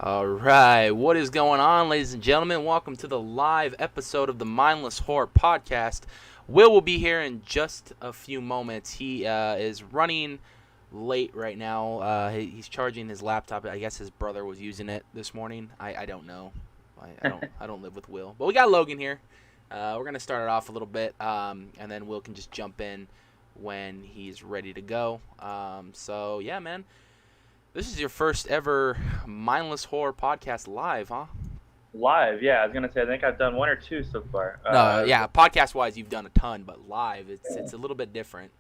All right, what is going on, ladies and gentlemen? Welcome to the live episode of the Mindless Horror Podcast. Will be here in just a few moments. He is running late right now. He's charging his laptop. I guess his brother was using it this morning. I don't know. I don't live with Will, but we got Logan here. We're gonna start it off a little bit, and then Will can just jump in when he's ready to go. So yeah, man. This is your first ever Mindless Horror Podcast live, huh? Live, yeah. I was gonna say I think I've done one or two so far. No, yeah, podcast-wise you've done a ton, but live it's a little bit different.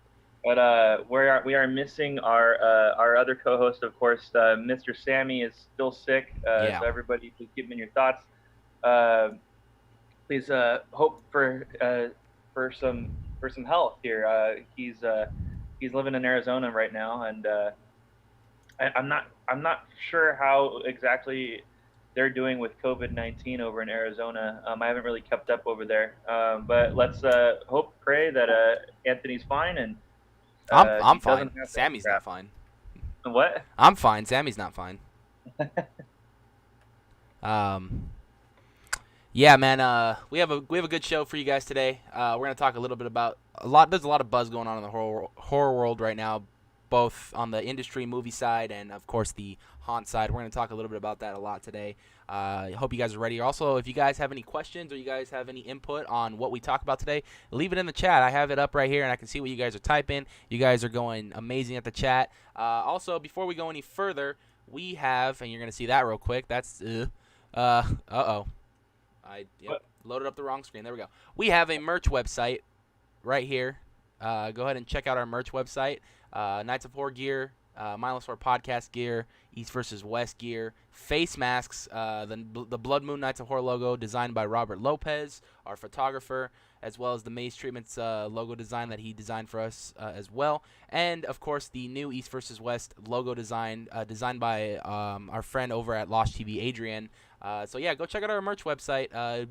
But we are missing our other co-host, of course. Mr. Sammy is still sick. Yeah. So everybody, please keep him in your thoughts. Please hope for some health here. He's living in Arizona right now, and I'm not sure how exactly they're doing with COVID-19 over in Arizona. I haven't really kept up over there, but let's pray that Anthony's fine and I'm he fine. doesn't have that Sammy's crap. not fine. What? I'm fine. Sammy's not fine. Yeah, man. We have a good show for you guys today. We're gonna talk a little bit about a lot. There's a lot of buzz going on in the horror world right now, both on the industry movie side and of course the haunt side. We're gonna talk a little bit about that a lot today. I hope you guys are ready. Also, if you guys have any questions or you guys have any input on what we talk about today, leave it in the chat. I have it up right here, and I can see what you guys are typing. You guys are going amazing at the chat. Also, before we go any further, we have, and you're gonna see that real quick. That's uh-oh. Loaded up the wrong screen. There we go. We have a merch website right here. Go ahead and check out our merch website. Nights of Horror gear, Mindless Horror Podcast gear, East versus West gear, face masks, the Blood Moon Nights of Horror logo designed by Robert Lopez, our photographer, as well as the Maze Treatments logo design that he designed for us as well. And, of course, the new East versus West logo design designed by our friend over at Lost TV, Adrian. So, yeah, go check out our merch website.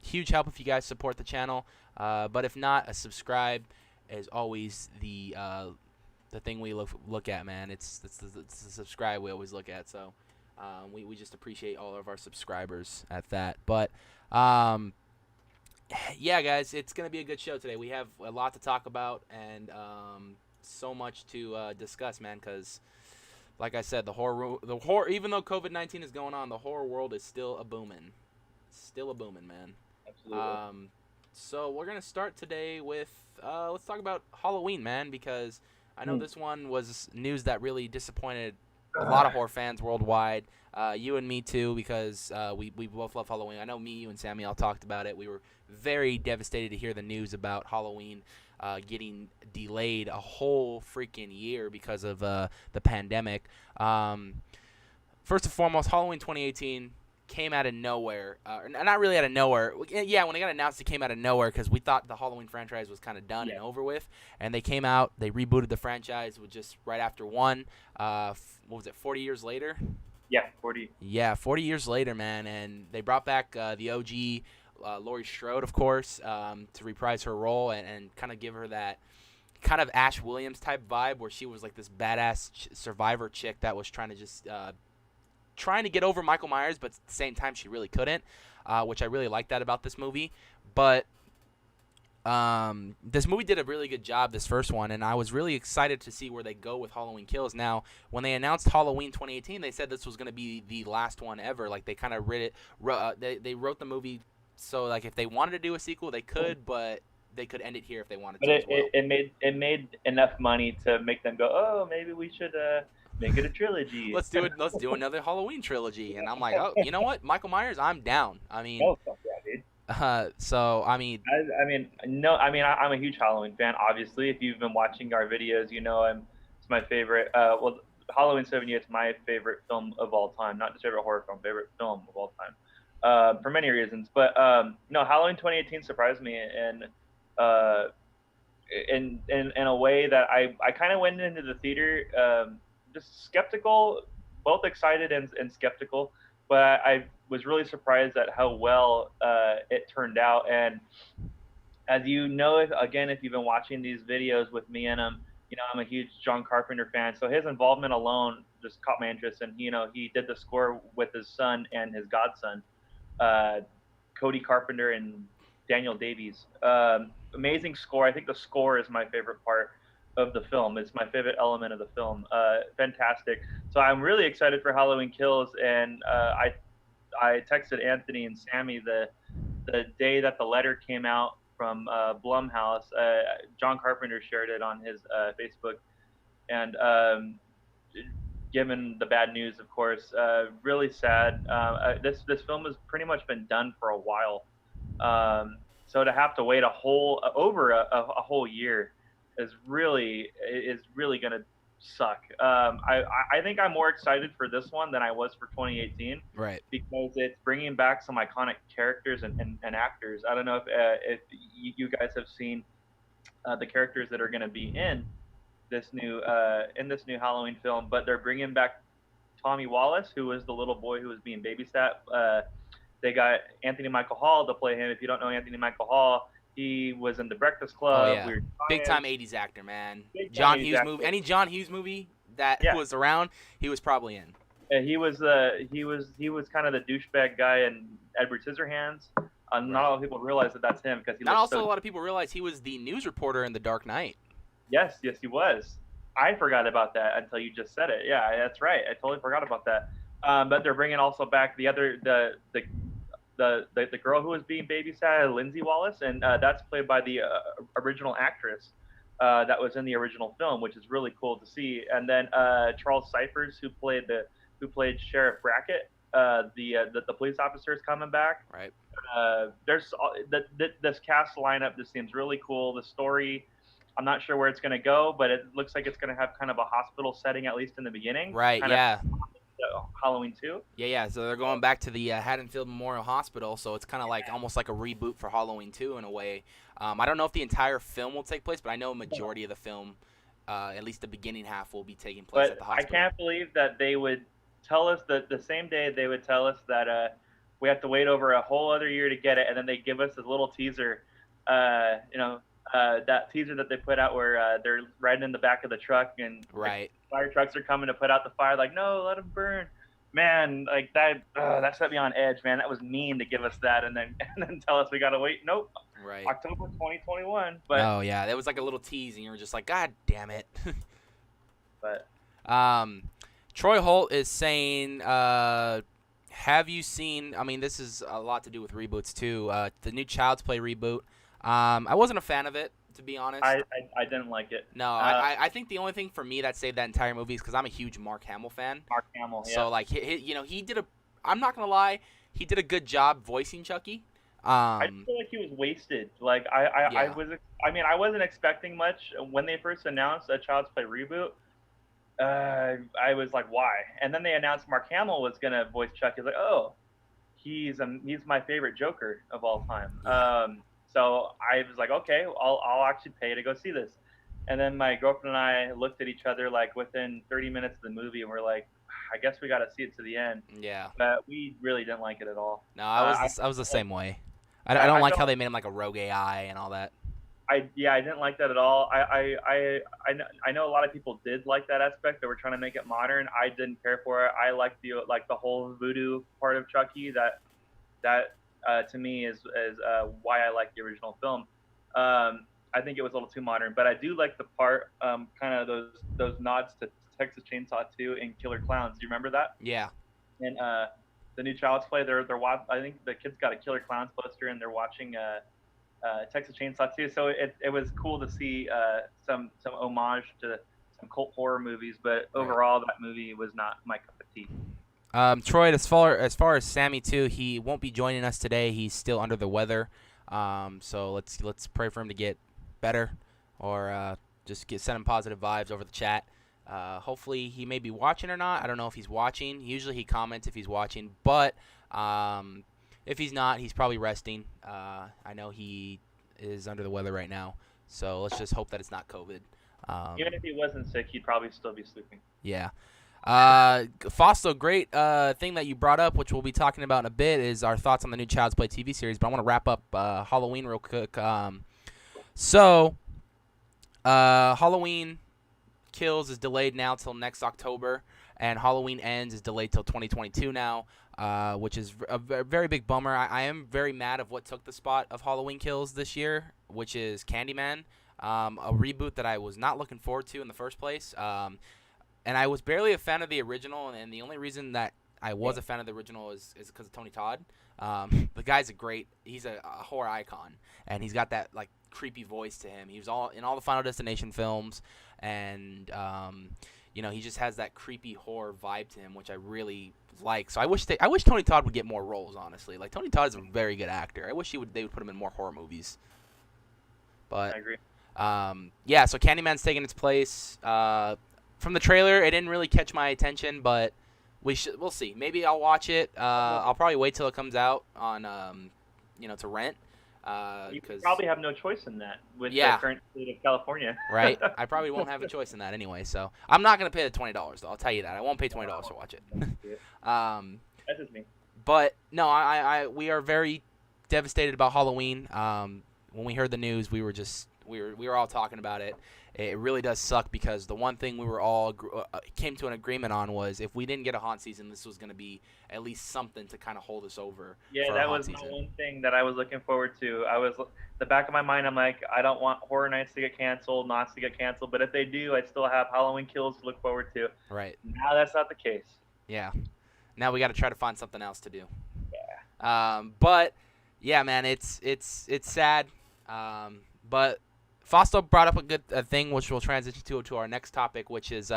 Huge help if you guys support the channel. But if not, a subscribe is always the thing we look at, man. It's the subscribe we always look at. So we just appreciate all of our subscribers at that. But yeah, guys, it's gonna be a good show today. We have a lot to talk about and so much to discuss, man. Because like I said, the horror, even though COVID-19 is going on, the horror world is still a booming, man. Absolutely. So we're gonna start today with let's talk about Halloween, man, because I know this one was news that really disappointed a lot of horror fans worldwide. You and me too, because we both love Halloween. I know me, you, and Sammy all talked about it. We were very devastated to hear the news about Halloween getting delayed a whole freaking year because of the pandemic. First and foremost, Halloween 2018 came out of nowhere. Not really out of nowhere. Yeah, when it got announced, it came out of nowhere because we thought the Halloween franchise was kind of done and over with. And they came out, they rebooted the franchise with just right after one. What was it, 40 years later? Yeah, 40. Yeah, 40 years later, man. And they brought back the OG Laurie Strode, of course, to reprise her role and kind of give her that kind of Ash Williams type vibe where she was like this badass survivor chick that was trying to just trying to get over Michael Myers, but at the same time she really couldn't, which I really like that about this movie. But this movie did a really good job, this first one, and I was really excited to see where they go with Halloween Kills. Now, when they announced Halloween 2018, they said this was going to be the last one ever. Like, they kind of they wrote the movie so, like, if they wanted to do a sequel, they could, but they could end it here if they wanted But to as well. it made enough money to make them go, oh, maybe we should make it a trilogy. Let's do another Halloween trilogy. And I'm like, oh, you know what? Michael Myers, I'm down. I mean, Oh, fuck yeah, dude. so I mean, I'm a huge Halloween fan. Obviously, if you've been watching our videos, you know it's my favorite. Well, Halloween 78 is my favorite film of all time. Not just favorite horror film, favorite film of all time. For many reasons, but no, Halloween 2018 surprised me in a way that I kind of went into the theater just skeptical, both excited and skeptical. But I was really surprised at how well it turned out. And as you know, again, if you've been watching these videos with me and I'm a huge John Carpenter fan, so his involvement alone just caught my interest. And he did the score with his son and his godson, uh, Cody Carpenter and Daniel Davies. Amazing score. I think the score is my favorite part of the film. It's my favorite element of the film. Fantastic. So I'm really excited for Halloween Kills, and I texted Anthony and Sammy the day that the letter came out from Blumhouse. John Carpenter shared it on his Facebook, and given the bad news, of course, really sad. This film has pretty much been done for a while, so to have to wait over a whole year is really gonna suck. I think I'm more excited for this one than I was for 2018. Right. Because it's bringing back some iconic characters and actors. I don't know if you guys have seen the characters that are going to be in this new Halloween film, but they're bringing back Tommy Wallace, who was the little boy who was being babysat. They got Anthony Michael Hall to play him. If you don't know Anthony Michael Hall, he was in The Breakfast Club. Oh yeah, Weird big time '80s actor, man. John Hughes movie, any John Hughes movie that was around, he was probably in. He was kind of the douchebag guy in Edward Scissorhands. Not a lot of people realize that that's him because he. Not also a lot of people realize he was the news reporter in The Dark Knight. Yes, he was. I forgot about that until you just said it. Yeah, that's right. I totally forgot about that. But they're bringing also back the girl who was being babysat, Lindsay Wallace, and that's played by the original actress that was in the original film, which is really cool to see. And then Charles Cyphers, who played Sheriff Brackett, the police officer, is coming back. Right. There's this cast lineup just seems really cool. The story, I'm not sure where it's going to go, but it looks like it's going to have kind of a hospital setting, at least in the beginning. Right. Yeah. Halloween 2. Yeah. So they're going back to the Haddonfield Memorial Hospital, so it's kind of like almost like a reboot for Halloween 2 in a way. I don't know if the entire film will take place, but I know a majority of the film, at least the beginning half, will be taking place at the hospital. I can't believe that they would tell us that the same day they would tell us that we have to wait over a whole other year to get it, and then they give us this little teaser, that teaser that they put out where they're riding in the back of the truck and right. Fire trucks are coming to put out the fire. Like, no, let them burn. Man, like that set me on edge, man. That was mean to give us that and then tell us we gotta wait. Nope. Right. October 2021. But oh yeah, that was like a little tease, and you were just like, God damn it. But Troy Holt is saying, have you seen? I mean, this is a lot to do with reboots too. The new Child's Play reboot. I wasn't a fan of it, to be honest. I didn't like it. No, I think the only thing for me that saved that entire movie is because I'm a huge Mark Hamill fan. Mark Hamill, yeah. So like, he did I'm not gonna lie, he did a good job voicing Chucky. I feel like he was wasted. Like I wasn't expecting much when they first announced a Child's Play reboot. I was like, why? And then they announced Mark Hamill was gonna voice Chucky. I was like, oh, he's my favorite Joker of all time. So I was like, okay, I'll actually pay to go see this. And then my girlfriend and I looked at each other like within 30 minutes of the movie, and we're like, I guess we got to see it to the end. Yeah. But we really didn't like it at all. No, I was the same way. I don't like how they made him like a rogue AI and all that. I didn't like that at all. I know a lot of people did like that aspect. They were trying to make it modern. I didn't care for it. I liked the whole voodoo part of Chucky. That to me is why I like the original film. I think it was a little too modern, but I do like the part, kind of those nods to Texas Chainsaw 2 and Killer Clowns. Do you remember that? Yeah. And the new Child's Play, I think the kids got a Killer Clowns poster and they're watching Texas Chainsaw 2. So it was cool to see some homage to some cult horror movies, but overall that movie was not my cup of tea. Troy, as far as Sammy too, he won't be joining us today. He's still under the weather. So let's pray for him to get better, or just send him positive vibes over the chat. Hopefully he may be watching or not. I don't know if he's watching. Usually he comments if he's watching, but if he's not, he's probably resting. I know he is under the weather right now, so let's just hope that it's not COVID. Even if he wasn't sick, he'd probably still be sleeping. Yeah. Fausto, great thing that you brought up, which we'll be talking about in a bit, is our thoughts on the new Child's Play TV series. But I want to wrap up Halloween real quick. So Halloween Kills is delayed now till next October, and Halloween Ends is delayed till 2022 now, which is a very big bummer. I am very mad of what took the spot of Halloween Kills this year, which is Candyman, a reboot that I was not looking forward to in the first place. And I was barely a fan of the original, and the only reason that I was a fan of the original is because of Tony Todd. The guy's he's a horror icon, and he's got that like creepy voice to him. He was in all the Final Destination films, and he just has that creepy horror vibe to him, which I really like. So I wish Tony Todd would get more roles. Honestly, like Tony Todd is a very good actor. I wish they would put him in more horror movies. But I agree. So Candyman's taking its place. From the trailer, it didn't really catch my attention, but we'll see. Maybe I'll watch it. I'll probably wait till it comes out on to rent. You probably have no choice in that with the current state of California. Right. I probably won't have a choice in that anyway, so I'm not going to pay the $20, though. I'll tell you that. I won't pay $20 to watch it. That's just me. But, no, we are very devastated about Halloween. When we heard the news, we were all talking about it. It really does suck because the one thing we were all came to an agreement on was if we didn't get a haunt season, this was going to be at least something to kind of hold us over. Yeah, that was my one thing that I was looking forward to. The back of my mind, I'm like, I don't want Horror Nights to get canceled, Knots to get canceled, but if they do, I still have Halloween Kills to look forward to. Right. Now that's not the case. Yeah. Now we got to try to find something else to do. Yeah. But yeah, man, it's sad. But Fausto brought up a good thing, which we'll transition to our next topic, which is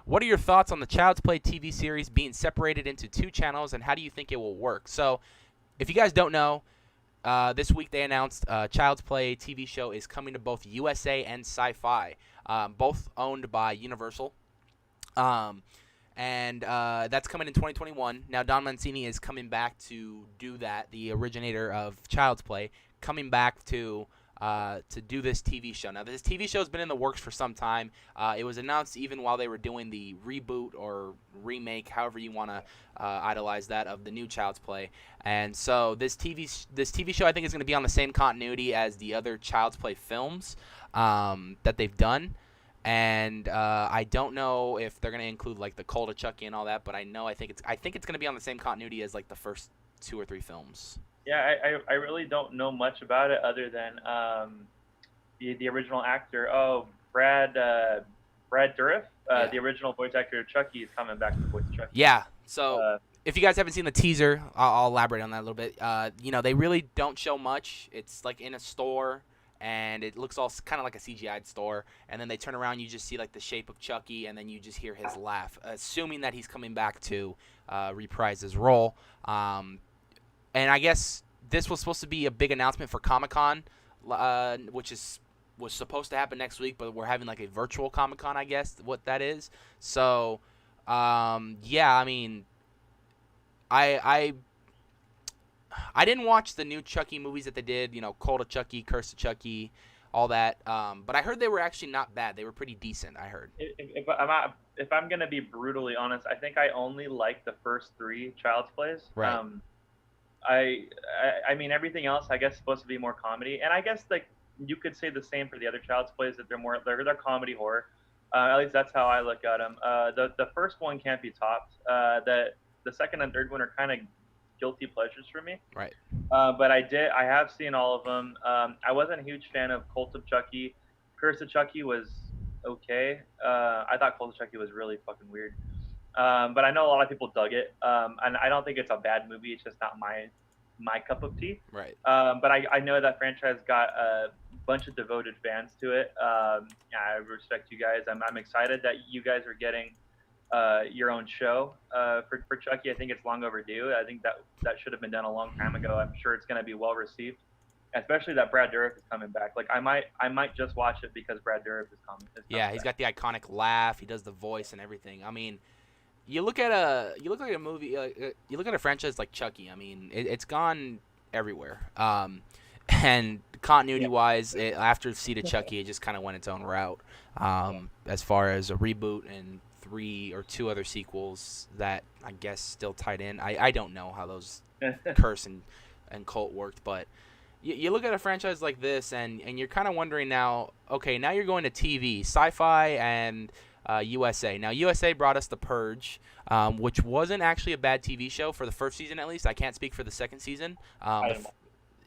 what are your thoughts on the Child's Play TV series being separated into 2 channels, and how do you think it will work? So, if you guys don't know, this week they announced Child's Play TV show is coming to both USA and Sci-Fi, both owned by Universal. And that's coming in 2021. Now, Don Mancini is coming back to do that, the originator of Child's Play, coming back to do this TV show. Now, this TV show has been in the works for some time. It was announced even while they were doing the reboot or remake, however you want to idolize that, of the new Child's Play. And so this TV show, I think, is going to be on the same continuity as the other Child's Play films that they've done. And I don't know if they're going to include like the Cult of Chucky and all that, but I think it's going to be on the same continuity as like the first 2 or 3 films. Yeah, I really don't know much about it other than the original actor. Oh, Brad Dourif, the original voice actor of Chucky, is coming back to voice Chucky. Yeah. So if you guys haven't seen the teaser, I'll elaborate on that a little bit. They really don't show much. It's like in a store, and it looks all kind of like a CGI'd store. And then they turn around, you just see like the shape of Chucky, and then you just hear his laugh, assuming that he's coming back to reprise his role. And I guess this was supposed to be a big announcement for Comic-Con, which was supposed to happen next week, but we're having like a virtual Comic-Con, I guess, what that is. So, I mean, I didn't watch the new Chucky movies that they did, Cult of Chucky, Curse of Chucky, all that. But I heard they were actually not bad. They were pretty decent, I heard. If I'm going to be brutally honest, I think I only like the first 3 Child's Plays. Right. I mean, everything else, I guess, is supposed to be more comedy, and I guess like you could say the same for the other Child's Plays, that they're comedy horror. At least that's how I look at them. The first one can't be topped. The second and third one are kind of guilty pleasures for me. Right. But I have seen all of them. I wasn't a huge fan of Cult of Chucky. Curse of Chucky was okay. I thought Cult of Chucky was really fucking weird. But I know a lot of people dug it, and I don't think it's a bad movie. It's just not my cup of tea. Right. But I know that franchise got a bunch of devoted fans to it. I respect you guys. I'm excited that you guys are getting your own show for Chucky. I think it's long overdue. I think that should have been done a long time ago. I'm sure it's going to be well received, especially that Brad Dourif is coming back. Like I might just watch it because Brad Dourif is coming. Yeah, he's got the iconic laugh. He does the voice and everything. I mean, you look at a movie, you look at a franchise like Chucky. I mean, it's gone everywhere. And continuity-wise, after Seed of Chucky, it just kind of went its own route. As far as a reboot and 3 or 2 other sequels that I guess still tied in. I don't know how those Curse and Cult worked, but you look at a franchise like this, and you're kind of wondering now. Okay, now you're going to TV, Sci-Fi, and USA. Now, USA brought us The Purge, which wasn't actually a bad TV show for the first season, at least. I can't speak for the second season. I didn't.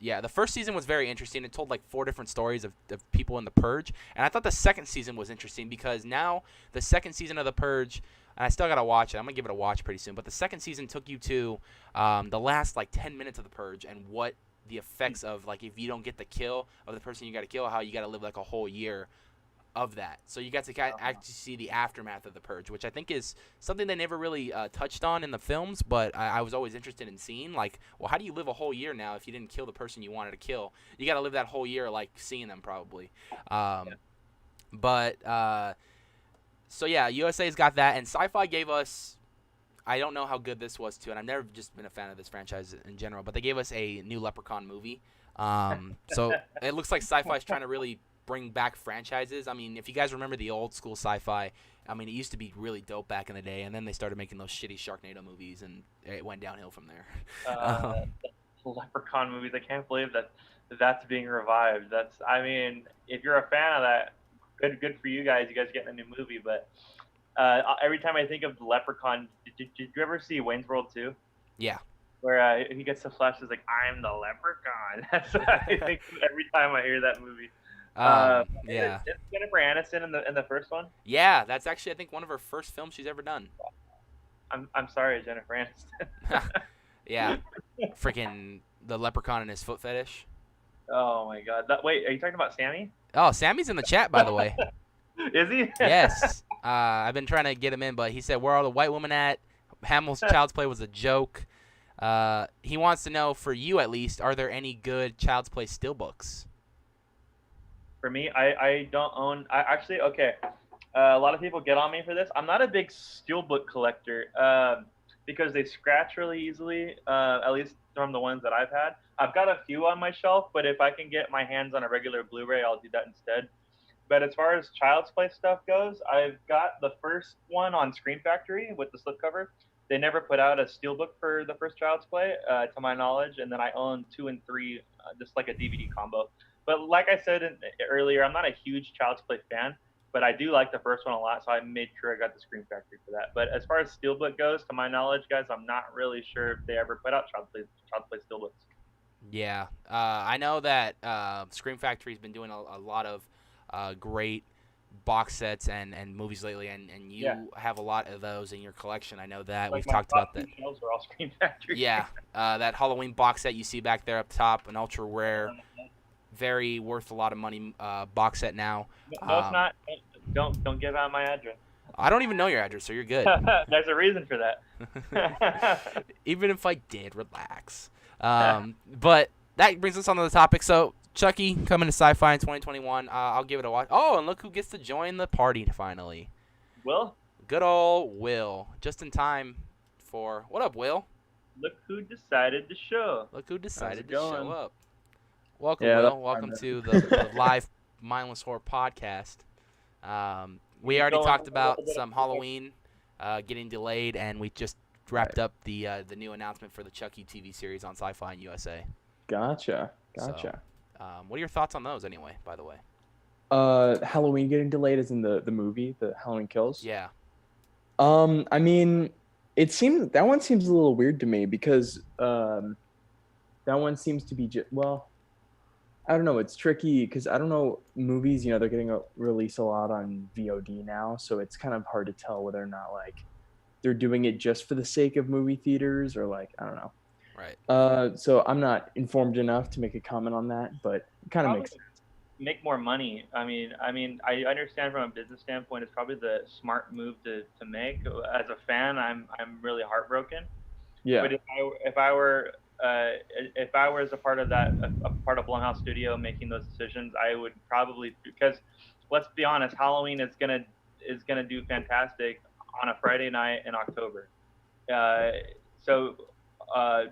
Yeah, the first season was very interesting. It told like 4 different stories of people in the Purge, and I thought the second season was interesting because now the second season of the Purge, and I still gotta watch it. I'm gonna give it a watch pretty soon. But the second season took you to the last like 10 minutes of the Purge and what the effects of like if you don't get the kill of the person you gotta kill, how you gotta live like a whole year of that. So you got to actually see the aftermath of the Purge, which I think is something they never really touched on in the films, but I was always interested in seeing. Like, well, how do you live a whole year now if you didn't kill the person you wanted to kill? You got to live that whole year, like, seeing them probably. But, so yeah, USA's got that, and Sci-Fi gave us, I don't know how good this was, too, and I've never just been a fan of this franchise in general, but they gave us a new Leprechaun movie. So it looks like Sci-Fi's trying to really bring back franchises. I mean, if you guys remember the old school Sci-Fi, I mean, it used to be really dope back in the day, and then they started making those shitty Sharknado movies, and it went downhill from there. The Leprechaun movies, I can't believe that's being revived. I mean, if you're a fan of that, good for you guys. You guys getting a new movie, but every time I think of the Leprechaun, did you ever see Wayne's World 2? Yeah. Where he gets the flash, is like, I'm the Leprechaun. That's what I think every time I hear that movie. Yeah. Is Jennifer Aniston in the first one? Yeah, that's actually I think one of her first films she's ever done. I'm sorry, Jennifer Aniston. Yeah, freaking the leprechaun and his foot fetish. Oh my God! Wait, are you talking about Sammy? Oh, Sammy's in the chat, by the way. Is he? Yes. I've been trying to get him in, but he said, "Where are the white women at? Hamill's Child's Play was a joke." He wants to know, for you at least, are there any good Child's Play steelbooks? For me, I don't own. Actually, okay. A lot of people get on me for this. I'm not a big steelbook collector because they scratch really easily. At least from the ones that I've had. I've got a few on my shelf, but if I can get my hands on a regular Blu-ray, I'll do that instead. But as far as Child's Play stuff goes, I've got the first one on Screen Factory with the slipcover. They never put out a steelbook for the first Child's Play, to my knowledge, and then I own 2 and 3, just like a DVD combo. But like I said earlier, I'm not a huge Child's Play fan, but I do like the first one a lot, so I made sure I got the Screen Factory for that. But as far as steelbook goes, to my knowledge, guys, I'm not really sure if they ever put out Child's Play steelbooks. Yeah, I know that Screen Factory's been doing a lot of great box sets and movies lately, and you have a lot of those in your collection. I know that. Like we've talked about that. Shelves are all Screen Factory. Yeah, that Halloween box set you see back there up top, an ultra rare, very worth a lot of money box set now. No, it's not. Don't give out my address. I don't even know your address, so you're good. There's a reason for that. Even if I did, relax. But that brings us on to the topic. So Chucky coming to Sci-Fi in 2021. I'll give it a watch. Oh, and look who gets to join the party finally. Will? Good old Will. Just in time for... What up, Will? Look who decided to show. Look who decided to show up. Welcome, Yeah, Will. Welcome to the live Mindless Horror podcast. We already talked about some Halloween getting delayed, and we just wrapped up the new announcement for the Chucky TV series on Sci-Fi and USA. Gotcha. So, what are your thoughts on those, anyway, by the way? Halloween getting delayed is in the movie, the Halloween Kills. Yeah. I mean, that one seems a little weird to me because that one seems to be well, I don't know. It's tricky because I don't know, movies. They're getting released a lot on VOD now, so it's kind of hard to tell whether or not like they're doing it just for the sake of movie theaters or like I don't know. Right. So I'm not informed enough to make a comment on that, but it kind of makes sense. Make more money. I mean, I understand from a business standpoint, it's probably the smart move to make. As a fan, I'm really heartbroken. Yeah. But if I were as a part of Blumhouse Studio making those decisions, I would probably, because let's be honest, Halloween is gonna do fantastic on a Friday night in October. So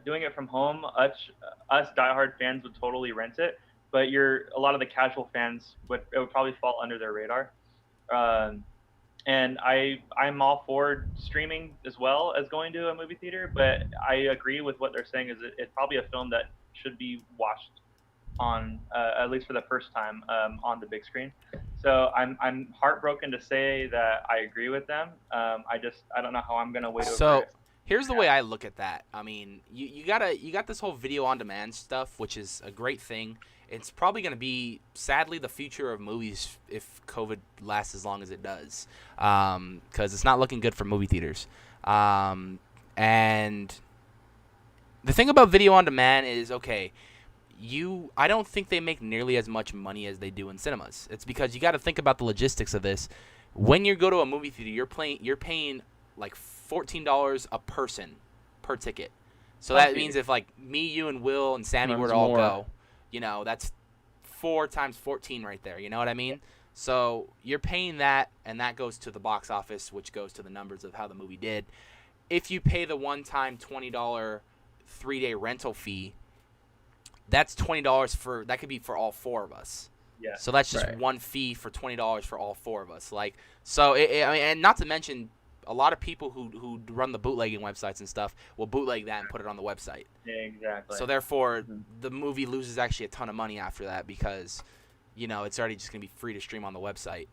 doing it from home, us diehard fans would totally rent it, but a lot of the casual fans would probably fall under their radar. And I'm all for streaming as well as going to a movie theater, but I agree with what they're saying is it's probably a film that should be watched on, at least for the first time, on the big screen. So I'm heartbroken to say that I agree with them. I don't know how I'm gonna wait over So it. here's the way I look at that. I mean, you got this whole video on demand stuff, which is a great thing. It's probably going to be, sadly, the future of movies if COVID lasts as long as it does, because it's not looking good for movie theaters. And the thing about video on demand is, okay, I don't think they make nearly as much money as they do in cinemas. It's because you got to think about the logistics of this. When you go to a movie theater, you're paying like $14 a person per ticket. So that means if like me, you, and Will and Sammy were to all go, that's 4 times 14 right there. You know what I mean? So you're paying that, and that goes to the box office, which goes to the numbers of how the movie did. If you pay the one-time $20 3-day rental fee, that's $20 that could be for all 4 of us. Yeah. So that's just one fee for $20 for all 4 of us. Like, so I mean, and not to mention, a lot of people who run the bootlegging websites and stuff will bootleg that and put it on the website. Yeah, exactly. So therefore, the movie loses actually a ton of money after that because, it's already just gonna be free to stream on the website.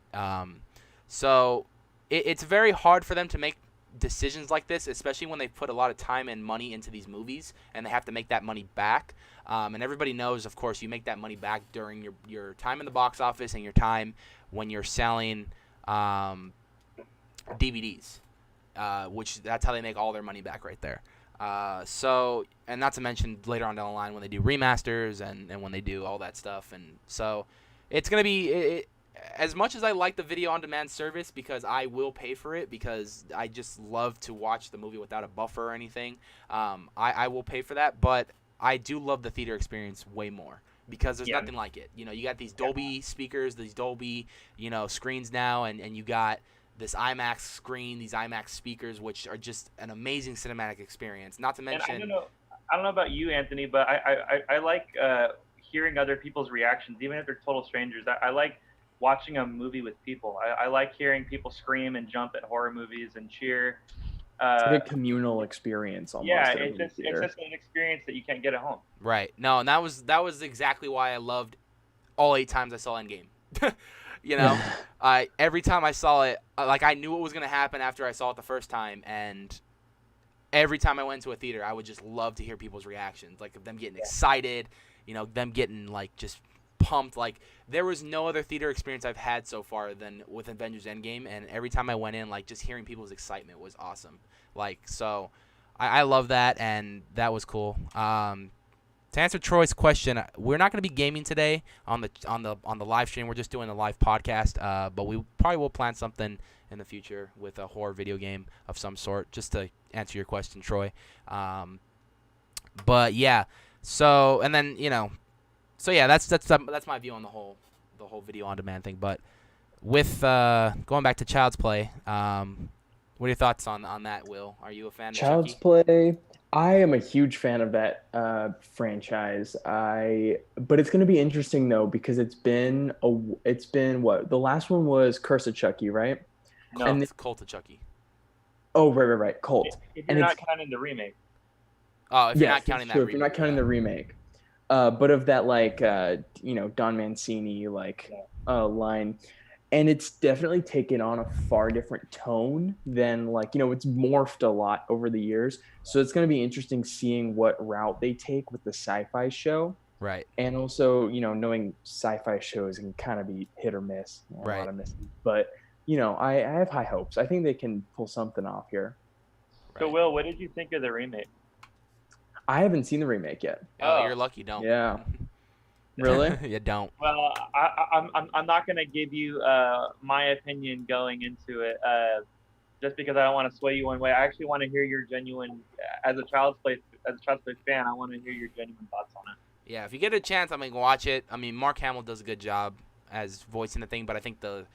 So it's very hard for them to make decisions like this, especially when they put a lot of time and money into these movies and they have to make that money back. And everybody knows, of course, you make that money back during your time in the box office and your time when you're selling DVDs, which that's how they make all their money back right there. So, and not to mention later on down the line when they do remasters and when they do all that stuff. And so it's going to be, as much as I like the video on demand service, because I will pay for it because I just love to watch the movie without a buffer or anything, I will pay for that. But I do love the theater experience way more because there's nothing like it. You got these Dolby speakers, these Dolby, screens now, and you got this IMAX screen, these IMAX speakers, which are just an amazing cinematic experience. Not to mention, And I don't know about you, Anthony, but I like hearing other people's reactions, even if they're total strangers. I like watching a movie with people. I like hearing people scream and jump at horror movies and cheer. It's like a communal experience almost. Yeah, it's just an experience that you can't get at home. Right. No, and that was exactly why I loved all 8 times I saw Endgame. Every time I saw it, I knew what was gonna happen after I saw it the first time, and every time I went to a theater, I would just love to hear people's reactions, like of them getting excited, them getting just pumped. Like, there was no other theater experience I've had so far than with Avengers Endgame, and every time I went in, just hearing people's excitement was awesome. So I love that, and that was cool. To answer Troy's question, we're not going to be gaming today on the live stream. We're just doing a live podcast, but we probably will plan something in the future with a horror video game of some sort, just to answer your question, Troy. But yeah, so and then so yeah, that's my view on the whole video on demand thing. But with going back to Child's Play, what are your thoughts on that, Will? Are you a fan of Child's Chucky? Play? I am a huge fan of that franchise. But it's going to be interesting though because it's been what? The last one was Curse of Chucky, right? No, and it's Cult of Chucky. Oh, right, Cult. If you're not counting the remake. Oh, if you're not counting that remake. If you're not counting the remake. But of that Don Mancini line. And it's definitely taken on a far different tone than it's morphed a lot over the years. So it's going to be interesting seeing what route they take with the sci-fi show. Right. And also, knowing sci-fi shows can kind of be hit or miss. A lot of misses. But, I have high hopes. I think they can pull something off here. Right. So, Will, what did you think of the remake? I haven't seen the remake yet. Oh, you're lucky. Don't. Yeah. Really? You don't. Well, I'm not going to give you my opinion going into it just because I don't want to sway you one way. I actually want to hear your genuine, as a Child's Play fan, I want to hear your genuine thoughts on it. Yeah, if you get a chance, I'm going to watch it. I mean, Mark Hamill does a good job as voicing the thing, but I think the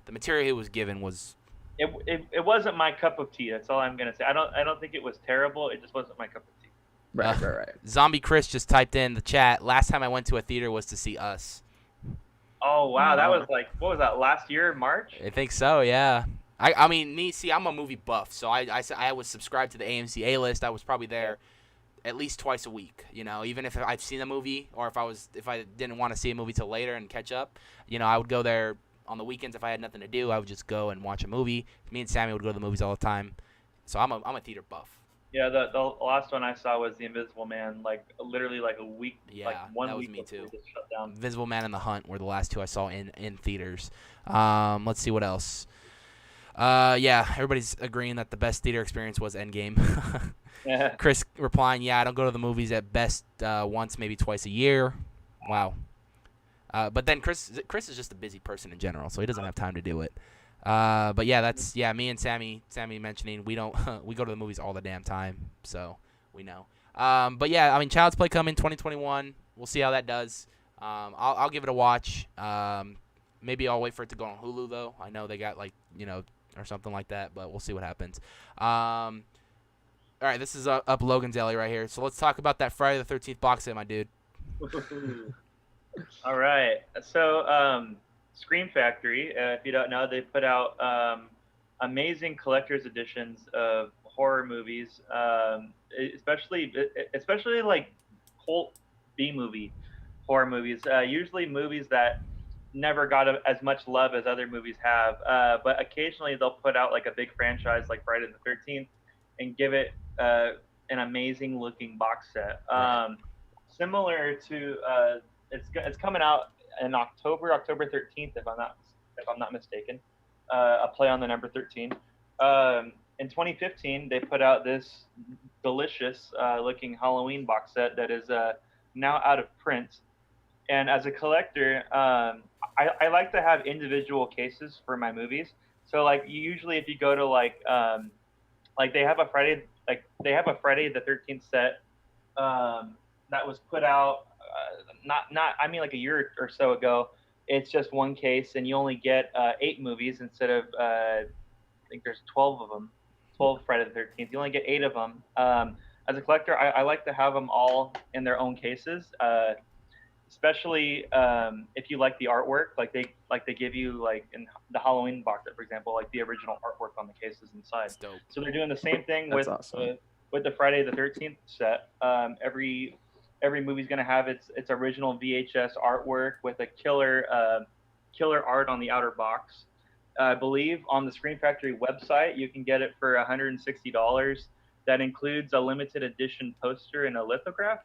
material he was given was... It wasn't my cup of tea. That's all I'm going to say. I don't think it was terrible. It just wasn't my cup of tea. Right. Zombie Chris just typed in the chat, last time I went to a theater was to see Us. Oh, wow. That was what was that, last year, March? I think so, yeah. I mean, I'm a movie buff, so I was subscribed to the AMC A-list. I was probably there at least twice a week, even if I've seen a movie or if I didn't want to see a movie till later and catch up, I would go there on the weekends if I had nothing to do, I would just go and watch a movie. Me and Sammy would go to the movies all the time. So I'm a theater buff. Yeah, the last one I saw was The Invisible Man, like literally like a week, Yeah, like 1 that was week me before too. it just shut down. Invisible Man and The Hunt were the last two I saw in theaters. Let's see what else. Yeah, everybody's agreeing that the best theater experience was Endgame. Yeah. Chris replying, yeah, I don't go to the movies at best once, maybe twice a year. Wow. But then Chris is just a busy person in general, so he doesn't have time to do it. But yeah, me and Sammy mentioning we don't we go to the movies all the damn time, so we know. But yeah, I mean, Child's Play coming 2021. We'll see how that does. I'll give it a watch. Maybe I'll wait for it to go on Hulu though. I know they got or something like that, but we'll see what happens. All right, this is up Logan's alley right here. So let's talk about that Friday the 13th box set, my dude. All right. So, Scream Factory, if you don't know, they put out amazing collector's editions of horror movies, especially like cult B-movie horror movies. Usually movies that never got as much love as other movies have, but occasionally they'll put out like a big franchise like Friday the 13th and give it an amazing looking box set. Similar to it's coming out in October 13th, if I'm not mistaken. A play on the number 13. In 2015, they put out this delicious looking Halloween box set that is now out of print. And as a collector, I like to have individual cases for my movies. So like usually if you go to like they have a Friday the 13th set that was put out I mean like a year or so ago. It's just one case and you only get 8 movies instead of I think there's 12 of them. 12 Friday the 13th. You only get 8 of them. As a collector, I like to have them all in their own cases. Especially if you like the artwork, like they give you like in the Halloween box set, for example, like the original artwork on the cases inside. That's dope. So they're doing the same thing That's with awesome. With the Friday the 13th set. Every movie's gonna have its original VHS artwork with a killer art on the outer box. I believe on the Scream Factory website you can get it for $160. That includes a limited edition poster and a lithograph.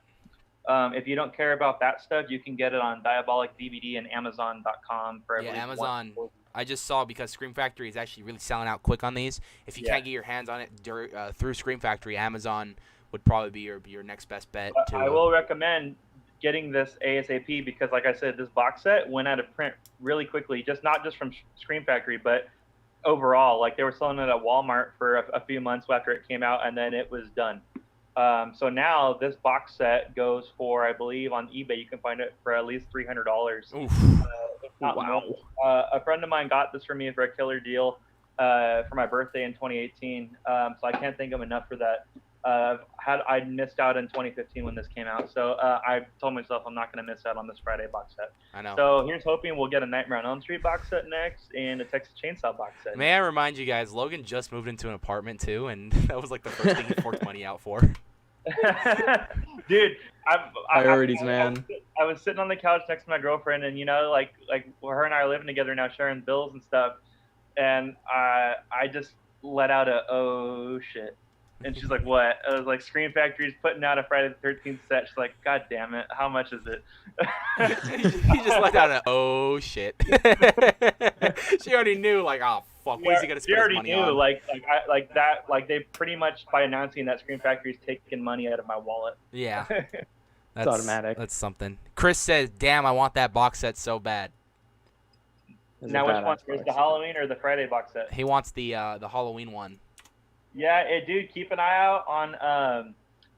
If you don't care about that stuff, you can get it on Diabolic DVD and Amazon.com for Amazon. I just saw because Scream Factory is actually really selling out quick on these. If you can't get your hands on it through Scream Factory, Amazon would probably be your next best bet. I will recommend getting this ASAP because, like I said, this box set went out of print really quickly. Not just from Scream Factory, but overall. Like they were selling it at Walmart for a few months after it came out, and then it was done. So now this box set goes for, I believe, on eBay you can find it for at least $300. Wow. A friend of mine got this for me for a killer deal for my birthday in 2018. So I can't thank him enough for that. I missed out in 2015 when this came out, so I told myself I'm not going to miss out on this Friday box set. I know. So here's hoping we'll get a Nightmare on Elm Street box set next and a Texas Chainsaw box set. May I remind you guys, Logan just moved into an apartment too, and that was like the first thing he forked money out for. Dude, Priorities, man. I was sitting on the couch next to my girlfriend, and like her and I are living together now, sharing bills and stuff, and I just let out a oh shit. And she's like, what? I was like, Scream Factory's putting out a Friday the 13th set. She's like, God damn it. How much is it? He just let out an oh shit. She already knew, like, oh fuck, what is he gonna spend his money on? Like they pretty much by announcing that Scream Factory's taking money out of my wallet. Yeah. It's automatic. That's something. Chris says, damn, I want that box set so bad. Now which one? Is the Halloween or the Friday box set? He wants the Halloween one. Yeah, dude, keep an eye out on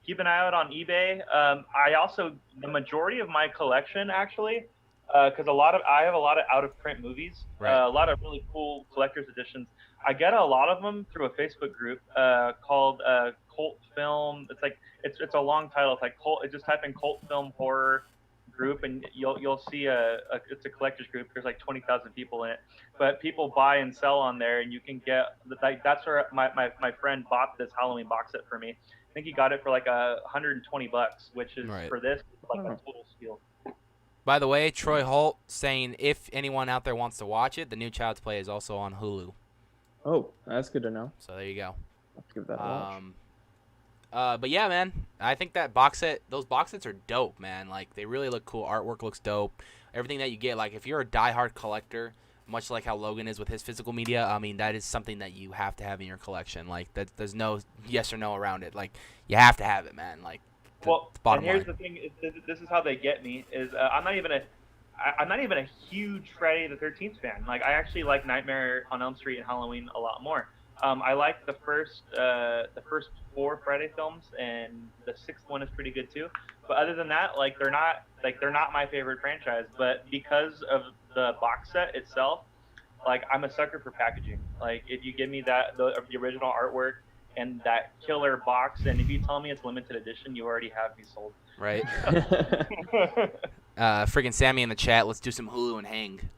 eBay. I also the majority of my collection actually, because I have a lot of out of print movies, right. A lot of really cool collector's editions. I get a lot of them through a Facebook group called Cult Film. It's a long title. It's like Cult. Just type in Cult Film Horror group and you'll see it's a collector's group. There's like 20,000 people in it, but people buy and sell on there, and you can get that's where my friend bought this Halloween box set for me. I think he got it for like $120, which is right. for this like a total steal. By the way, Troy Holt saying if anyone out there wants to watch it, the new Child's Play is also on Hulu. Oh, that's good to know. So there you go. I'll have to give that a watch. But yeah, man, I think that those box sets are dope, man. Like, they really look cool. Artwork looks dope. Everything that you get, like, if you're a diehard collector, much like how Logan is with his physical media, I mean, that is something that you have to have in your collection. Like, there's no yes or no around it. Like, you have to have it, man. Like, Well, bottom and here's line. the thing: this is how they get me. I'm not even a huge Friday the 13th fan. Like, I actually like Nightmare on Elm Street and Halloween a lot more. I like the first 4 Friday films, and the 6th one is pretty good too. But other than that, like, they're not my favorite franchise. But because of the box set itself, like, I'm a sucker for packaging. Like, if you give me the original artwork and that killer box, and if you tell me it's limited edition, you already have me sold. Right? Friggin' Sammy in the chat, let's do some Hulu and hang.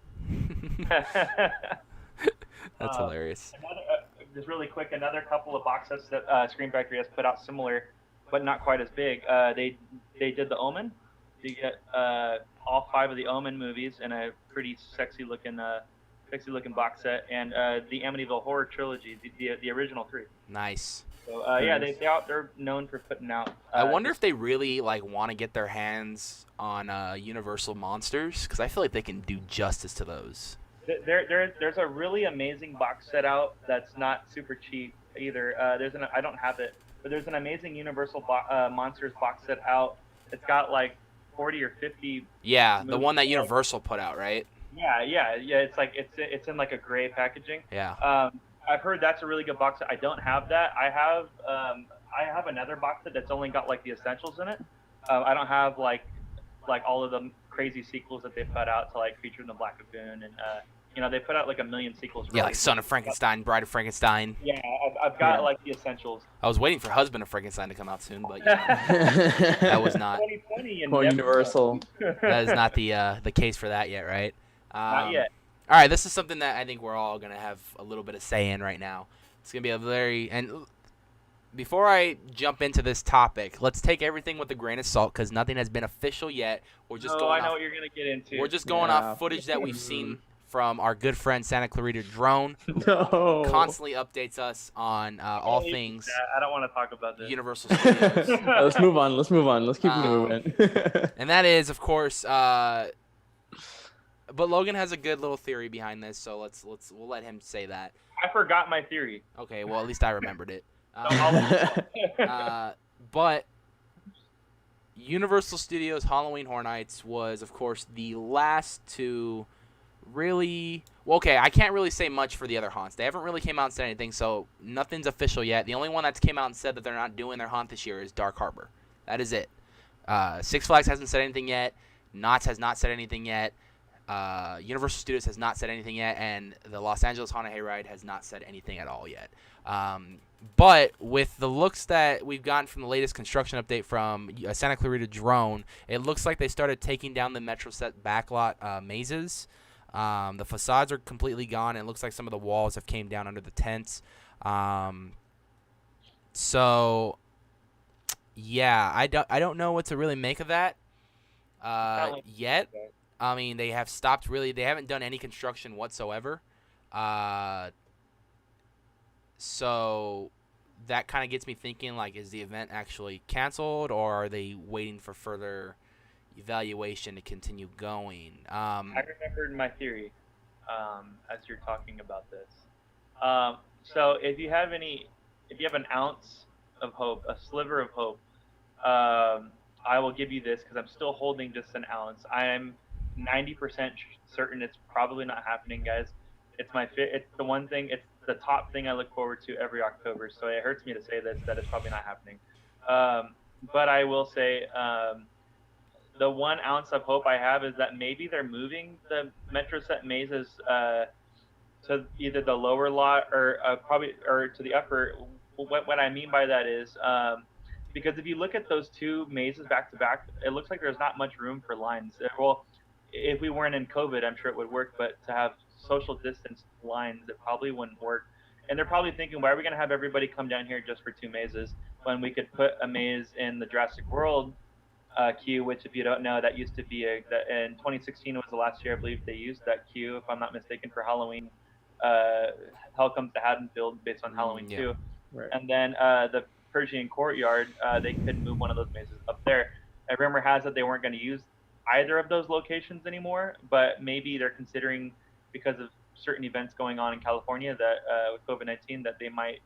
That's hilarious. Just really quick, another couple of box sets that Scream Factory has put out similar, but not quite as big. They did The Omen. You get all 5 of the Omen movies in a pretty sexy looking box set, and the Amityville Horror trilogy, the original 3. Nice. So yeah, they're known for putting out. I wonder if they really want to get their hands on Universal monsters, because I feel like they can do justice to those. There's a really amazing box set out that's not super cheap either. I don't have it, but there's an amazing Universal monsters box set out. It's got like 40 or 50. Yeah, the one that Universal put out, right? Yeah. It's like it's in like a gray packaging. Yeah. I've heard that's a really good box set. I don't have that. I have another box set that's only got like the essentials in it. I don't have like all of the crazy sequels that they put out to like Creature in the Black Lagoon, and they put out like a million sequels. Yeah, like Son of Frankenstein, Bride of Frankenstein. Yeah, I've got like the essentials. I was waiting for Husband of Frankenstein to come out soon, but that was not. 2020 and Universal. That is not the case for that yet, right? Not yet. All right, this is something that I think we're all gonna have a little bit of say in right now. It's gonna be before I jump into this topic, let's take everything with a grain of salt because nothing has been official yet. We're just I know what you're gonna get into. We're just going off footage that we've seen from our good friend Santa Clarita Drone, who No. constantly updates us on all things I don't want to talk about this. Universal Studios. Let's move on. Let's keep moving. And that is, of course, but Logan has a good little theory behind this, so we'll let him say that. I forgot my theory. Okay, well, at least I remembered it. So But Universal Studios Halloween Horror Nights was, of course, the last to really... Well, okay, I can't really say much for the other haunts. They haven't really came out and said anything, so nothing's official yet. The only one that's came out and said that they're not doing their haunt this year is Dark Harbor. That is it. Six Flags hasn't said anything yet. Knott's has not said anything yet. Universal Studios has not said anything yet, and the Los Angeles Haunted Hayride has not said anything at all yet. But with the looks that we've gotten from the latest construction update from Santa Clarita Drone, it looks like they started taking down the Metro Set backlot mazes. The facades are completely gone, and it looks like some of the walls have came down under the tents. So, yeah, I don't know what to really make of that yet. I mean, they have stopped really. They haven't done any construction whatsoever. So that kind of gets me thinking, like, is the event actually canceled, or are they waiting for further evaluation to continue going? I remembered my theory as you're talking about this. So if you have an ounce of hope, a sliver of hope, I will give you this because I'm still holding just an ounce. I'm 90% certain it's probably not happening, guys. It's the one thing. It's the top thing I look forward to every October. So it hurts me to say this, that it's probably not happening. But I will say, the 1 ounce of hope I have is that maybe they're moving the Metro Set mazes to either the lower lot or to the upper. What I mean by that is, because if you look at those 2 mazes back to back, it looks like there's not much room for lines. Well, if we weren't in COVID, I'm sure it would work, but to have social distance lines, it probably wouldn't work. And they're probably thinking, why are we going to have everybody come down here just for 2 mazes when we could put a maze in the Jurassic World queue, which if you don't know, that used to be in 2016 was the last year I believe they used that queue, if I'm not mistaken, for Halloween. Hell Comes to Haddonfield based on Halloween Yeah. 2. Right. And then the Persian Courtyard, they could move one of those mazes up there. And rumor has it they weren't going to use either of those locations anymore, but maybe they're considering, because of certain events going on in California that with COVID-19, that they might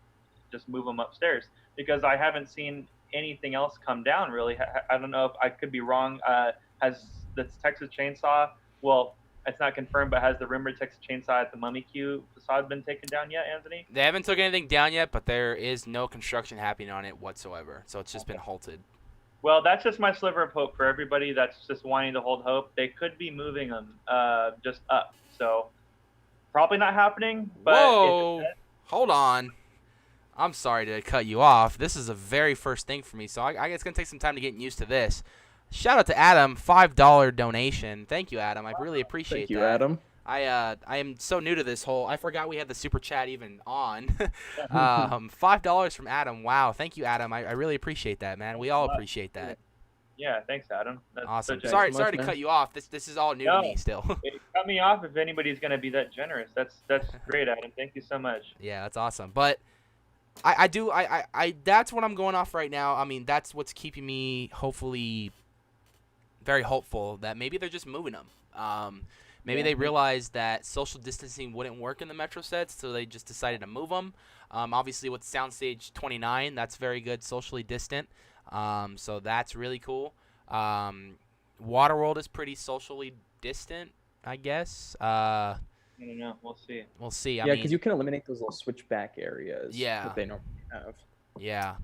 just move them upstairs, because I haven't seen anything else come down really. I don't know if I could be wrong. Has the Texas Chainsaw, well, it's not confirmed, but has the rumored Texas Chainsaw at the Mummy Q facade been taken down yet, Anthony? They haven't took anything down yet, but there is no construction happening on it whatsoever. So it's just been halted. Well, that's just my sliver of hope for everybody that's just wanting to hold hope. They could be moving them just up. So probably not happening. But Whoa! Hold on. I'm sorry to cut you off. This is a very first thing for me, so I guess it's going to take some time to get used to this. Shout out to Adam, $5 donation. Thank you, Adam. I really appreciate Thank you, that. Adam. I am so new to this whole. I forgot we had the super chat even on. $5 from Adam. Wow, thank you, Adam. I really appreciate that, man. We all appreciate that. Yeah, thanks, Adam. That's Awesome. such a- Sorry so much, to man. cut you off. This is all new No. to me still. It cut me off if anybody's gonna be that generous. That's great, Adam. Thank you so much. Yeah, that's awesome. But I that's what I'm going off right now. I mean, that's what's keeping me hopefully very hopeful that maybe they're just moving them. Maybe they realized that social distancing wouldn't work in the metro sets, so they just decided to move them. Obviously, with Soundstage 29, that's very good socially distant. So that's really cool. Waterworld is pretty socially distant, I guess. I don't know. We'll see. We'll see. Yeah, because you can eliminate those little switchback areas Yeah. that they normally have. Yeah.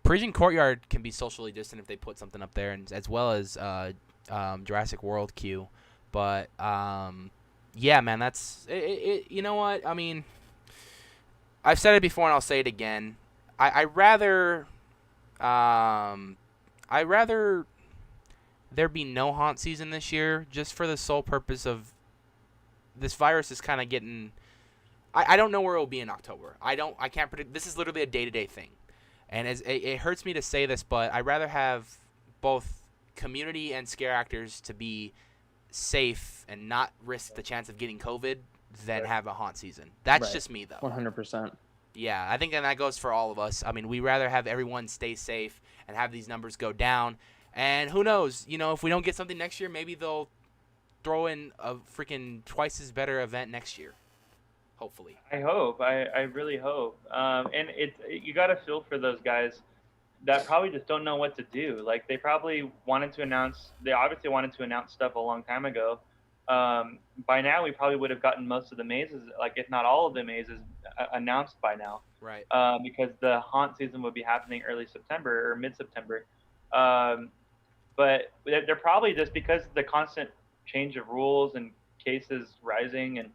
Parisian Courtyard can be socially distant if they put something up there, and as well as Jurassic World queue. But yeah, man, that's it. You know what? I mean, I've said it before and I'll say it again. I rather there be no haunt season this year, just for the sole purpose of this virus is kind of getting. I don't know where it will be in October. I can't predict. This is literally a day-to-day thing, and it hurts me to say this, but I'd rather have both community and scare actors to be safe and not risk the chance of getting COVID than have a haunt season. That's Right. just me, though. 100%. Yeah, I think that goes for all of us. I mean, we rather have everyone stay safe and have these numbers go down. And who knows? You know, if we don't get something next year, maybe they'll throw in a freaking twice as better event next year. Hopefully. I hope. I really hope. And you got to feel for those guys that probably just don't know what to do. Like, they probably wanted to announce. They obviously wanted to announce stuff a long time ago. By now, we probably would have gotten most of the mazes, like if not all of the mazes, announced by now. Right. Because the haunt season would be happening early September or mid-September. But they're probably just because of the constant change of rules and cases rising, and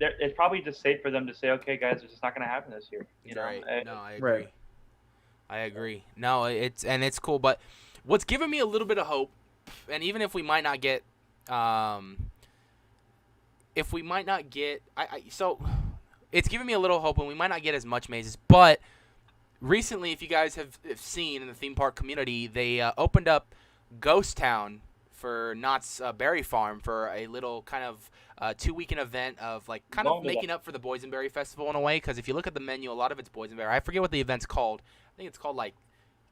it's probably just safe for them to say, okay, guys, it's just not going to happen this year. You know? Right. No, I agree. Right. I agree. No, it's cool. But what's giving me a little bit of hope, and even if we might not get, so it's giving me a little hope, and we might not get as much mazes. But recently, if you guys have seen in the theme park community, they opened up Ghost Town for Knott's Berry Farm for a little kind of 2-weekend event of like kind of making up for the Boysenberry Festival in a way. Because if you look at the menu, a lot of it's Boysenberry. I forget what the event's called. I think it's called like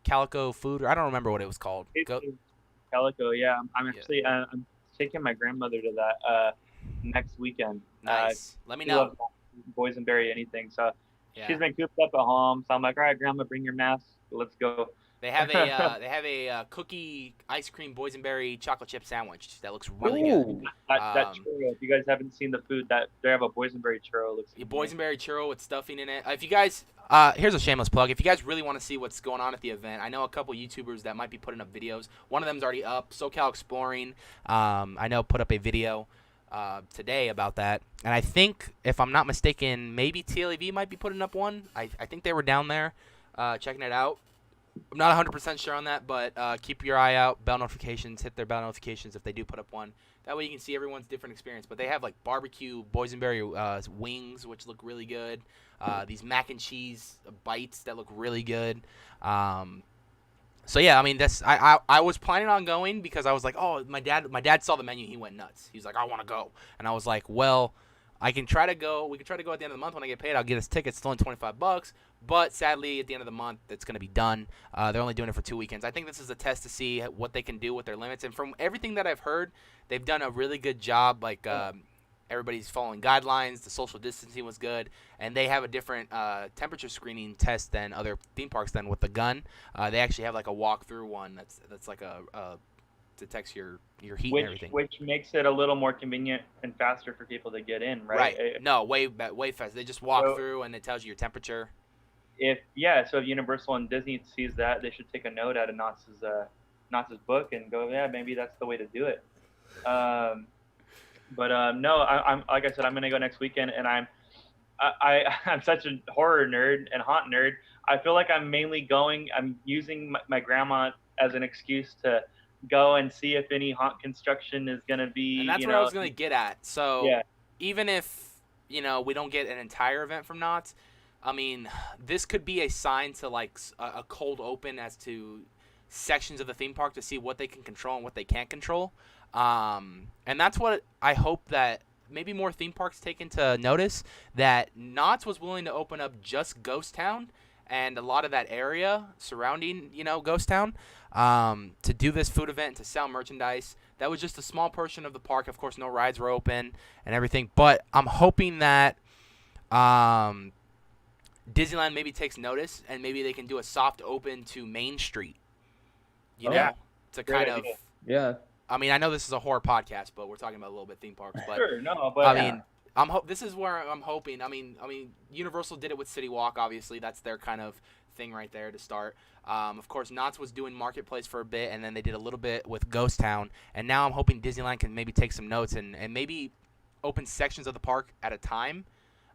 Calico Food, or I don't remember what it was called. Calico, yeah. I'm actually I'm taking my grandmother to that next weekend. Nice. Let me She know. loves Boysenberry anything, so Yeah. she's been cooped up at home. So I'm like, all right, Grandma, bring your mask. Let's go. They have a cookie ice cream boysenberry chocolate chip sandwich that looks really good. Ooh. That churro. If you guys haven't seen the food, that they have a boysenberry churro. Looks A boysenberry churro with stuffing in it. If you guys, here's a shameless plug. If you guys really want to see what's going on at the event, I know a couple YouTubers that might be putting up videos. One of them's already up. SoCal Exploring, I know, put up a video today about that. And I think, if I'm not mistaken, maybe TLEV might be putting up one. I think they were down there checking it out. I'm not 100% sure on that, but keep your eye out. Bell notifications, hit their bell notifications if they do put up one. That way you can see everyone's different experience. But they have like barbecue boysenberry wings, which look really good. These mac and cheese bites that look really good. So yeah, I mean I was planning on going because I was like, oh, my dad saw the menu, he went nuts. He's like, I want to go, and I was like, well, I can try to go. We can try to go at the end of the month when I get paid. I'll get us tickets. It's only $25, but sadly at the end of the month it's gonna be done. They're only doing it for 2 weekends. I think this is a test to see what they can do with their limits, and from everything that I've heard, they've done a really good job. Like everybody's following guidelines. The social distancing was good, and they have a different temperature screening test than other theme parks. Than with the gun, they actually have like a walk-through one that's like a detects your heat and everything. Which makes it a little more convenient and faster for people to get in, right? Right. No, way fast. They just walk through and it tells you your temperature. So if Universal and Disney sees that, they should take a note out of Knott's book and go, yeah, maybe that's the way to do it. No, I'm like I said, I'm gonna go next weekend, and I'm such a horror nerd and haunt nerd. I feel like I'm using my grandma as an excuse to go and see if any haunt construction is gonna be. And that's what I was gonna get at. So yeah. Even if we don't get an entire event from Knott's, I mean, this could be a sign to like a cold open as to sections of the theme park to see what they can control and what they can't control. And that's what I hope that maybe more theme parks take into notice, that Knott's was willing to open up just Ghost Town and a lot of that area surrounding, Ghost Town, to do this food event, to sell merchandise. That was just a small portion of the park. Of course, no rides were open and everything. But I'm hoping that Disneyland maybe takes notice and maybe they can do a soft open to Main Street. To kind of. Yeah. I mean, I know this is a horror podcast, but we're talking about a little bit theme parks. But sure, no, but I mean, this is where I'm hoping. I mean, Universal did it with City Walk. Obviously, that's their kind of thing right there to start. Of course, Knott's was doing Marketplace for a bit, and then they did a little bit with Ghost Town. And now I'm hoping Disneyland can maybe take some notes and maybe open sections of the park at a time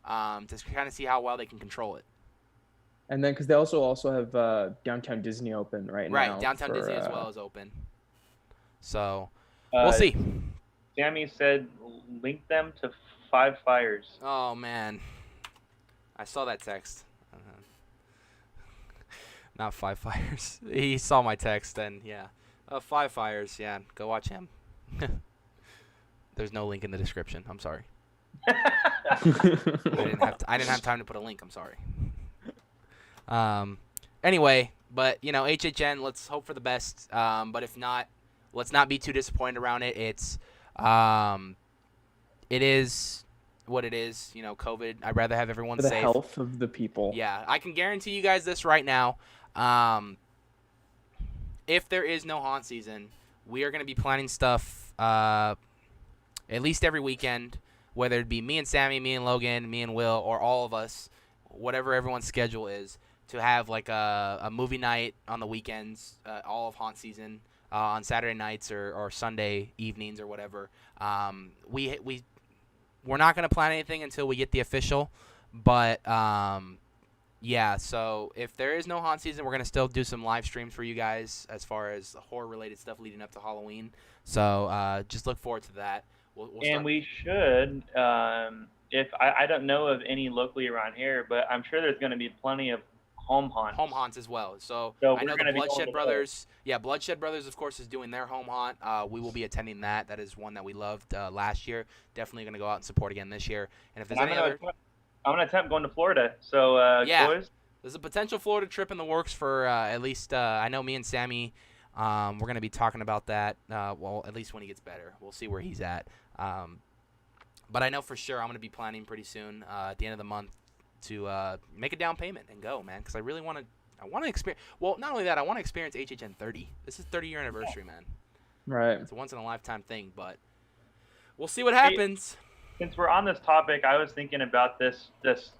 to kind of see how well they can control it. And then because they also have Downtown Disney open now. Right, Downtown Disney as well is open. So we'll see. Sammy said link them to Five Fires. Oh, man. I saw that text. Not Five Fires. He saw my text, and yeah. Five Fires, yeah. Go watch him. There's no link in the description. I'm sorry. I didn't have time to put a link. I'm sorry. Anyway, but, HHN, let's hope for the best. But if not, let's not be too disappointed around it. It is what it is. COVID. I'd rather have everyone for the safe. Health of the people. Yeah, I can guarantee you guys this right now. If there is no haunt season, we are going to be planning stuff at least every weekend, whether it be me and Sammy, me and Logan, me and Will, or all of us, whatever everyone's schedule is, to have like a movie night on the weekends, all of haunt season. On Saturday nights or Sunday evenings or whatever. We're not going to plan anything until we get the official. But, yeah, so if there is no haunt season, we're going to still do some live streams for you guys as far as horror-related stuff leading up to Halloween. So just look forward to that. We'll and we should, if I don't know of any locally around here, but I'm sure there's going to be plenty of home haunts as well. So I know the Bloodshed Brothers. Yeah, Bloodshed Brothers, of course, is doing their home haunt. We will be attending that. That is one that we loved last year. Definitely going to go out and support again this year. And if there's any other, I'm going to attempt going to Florida. So boys, there's a potential Florida trip in the works for at least. I know me and Sammy. We're going to be talking about that. Well, at least when he gets better, we'll see where he's at. But I know for sure I'm going to be planning pretty soon at the end of the month to make a down payment and go, man, because I really want to experience. Well, not only that, I want to experience HHN 30. This is 30-year anniversary, man. Right. It's a once in a lifetime thing, but we'll see what happens. Since we're on this topic, I was thinking about this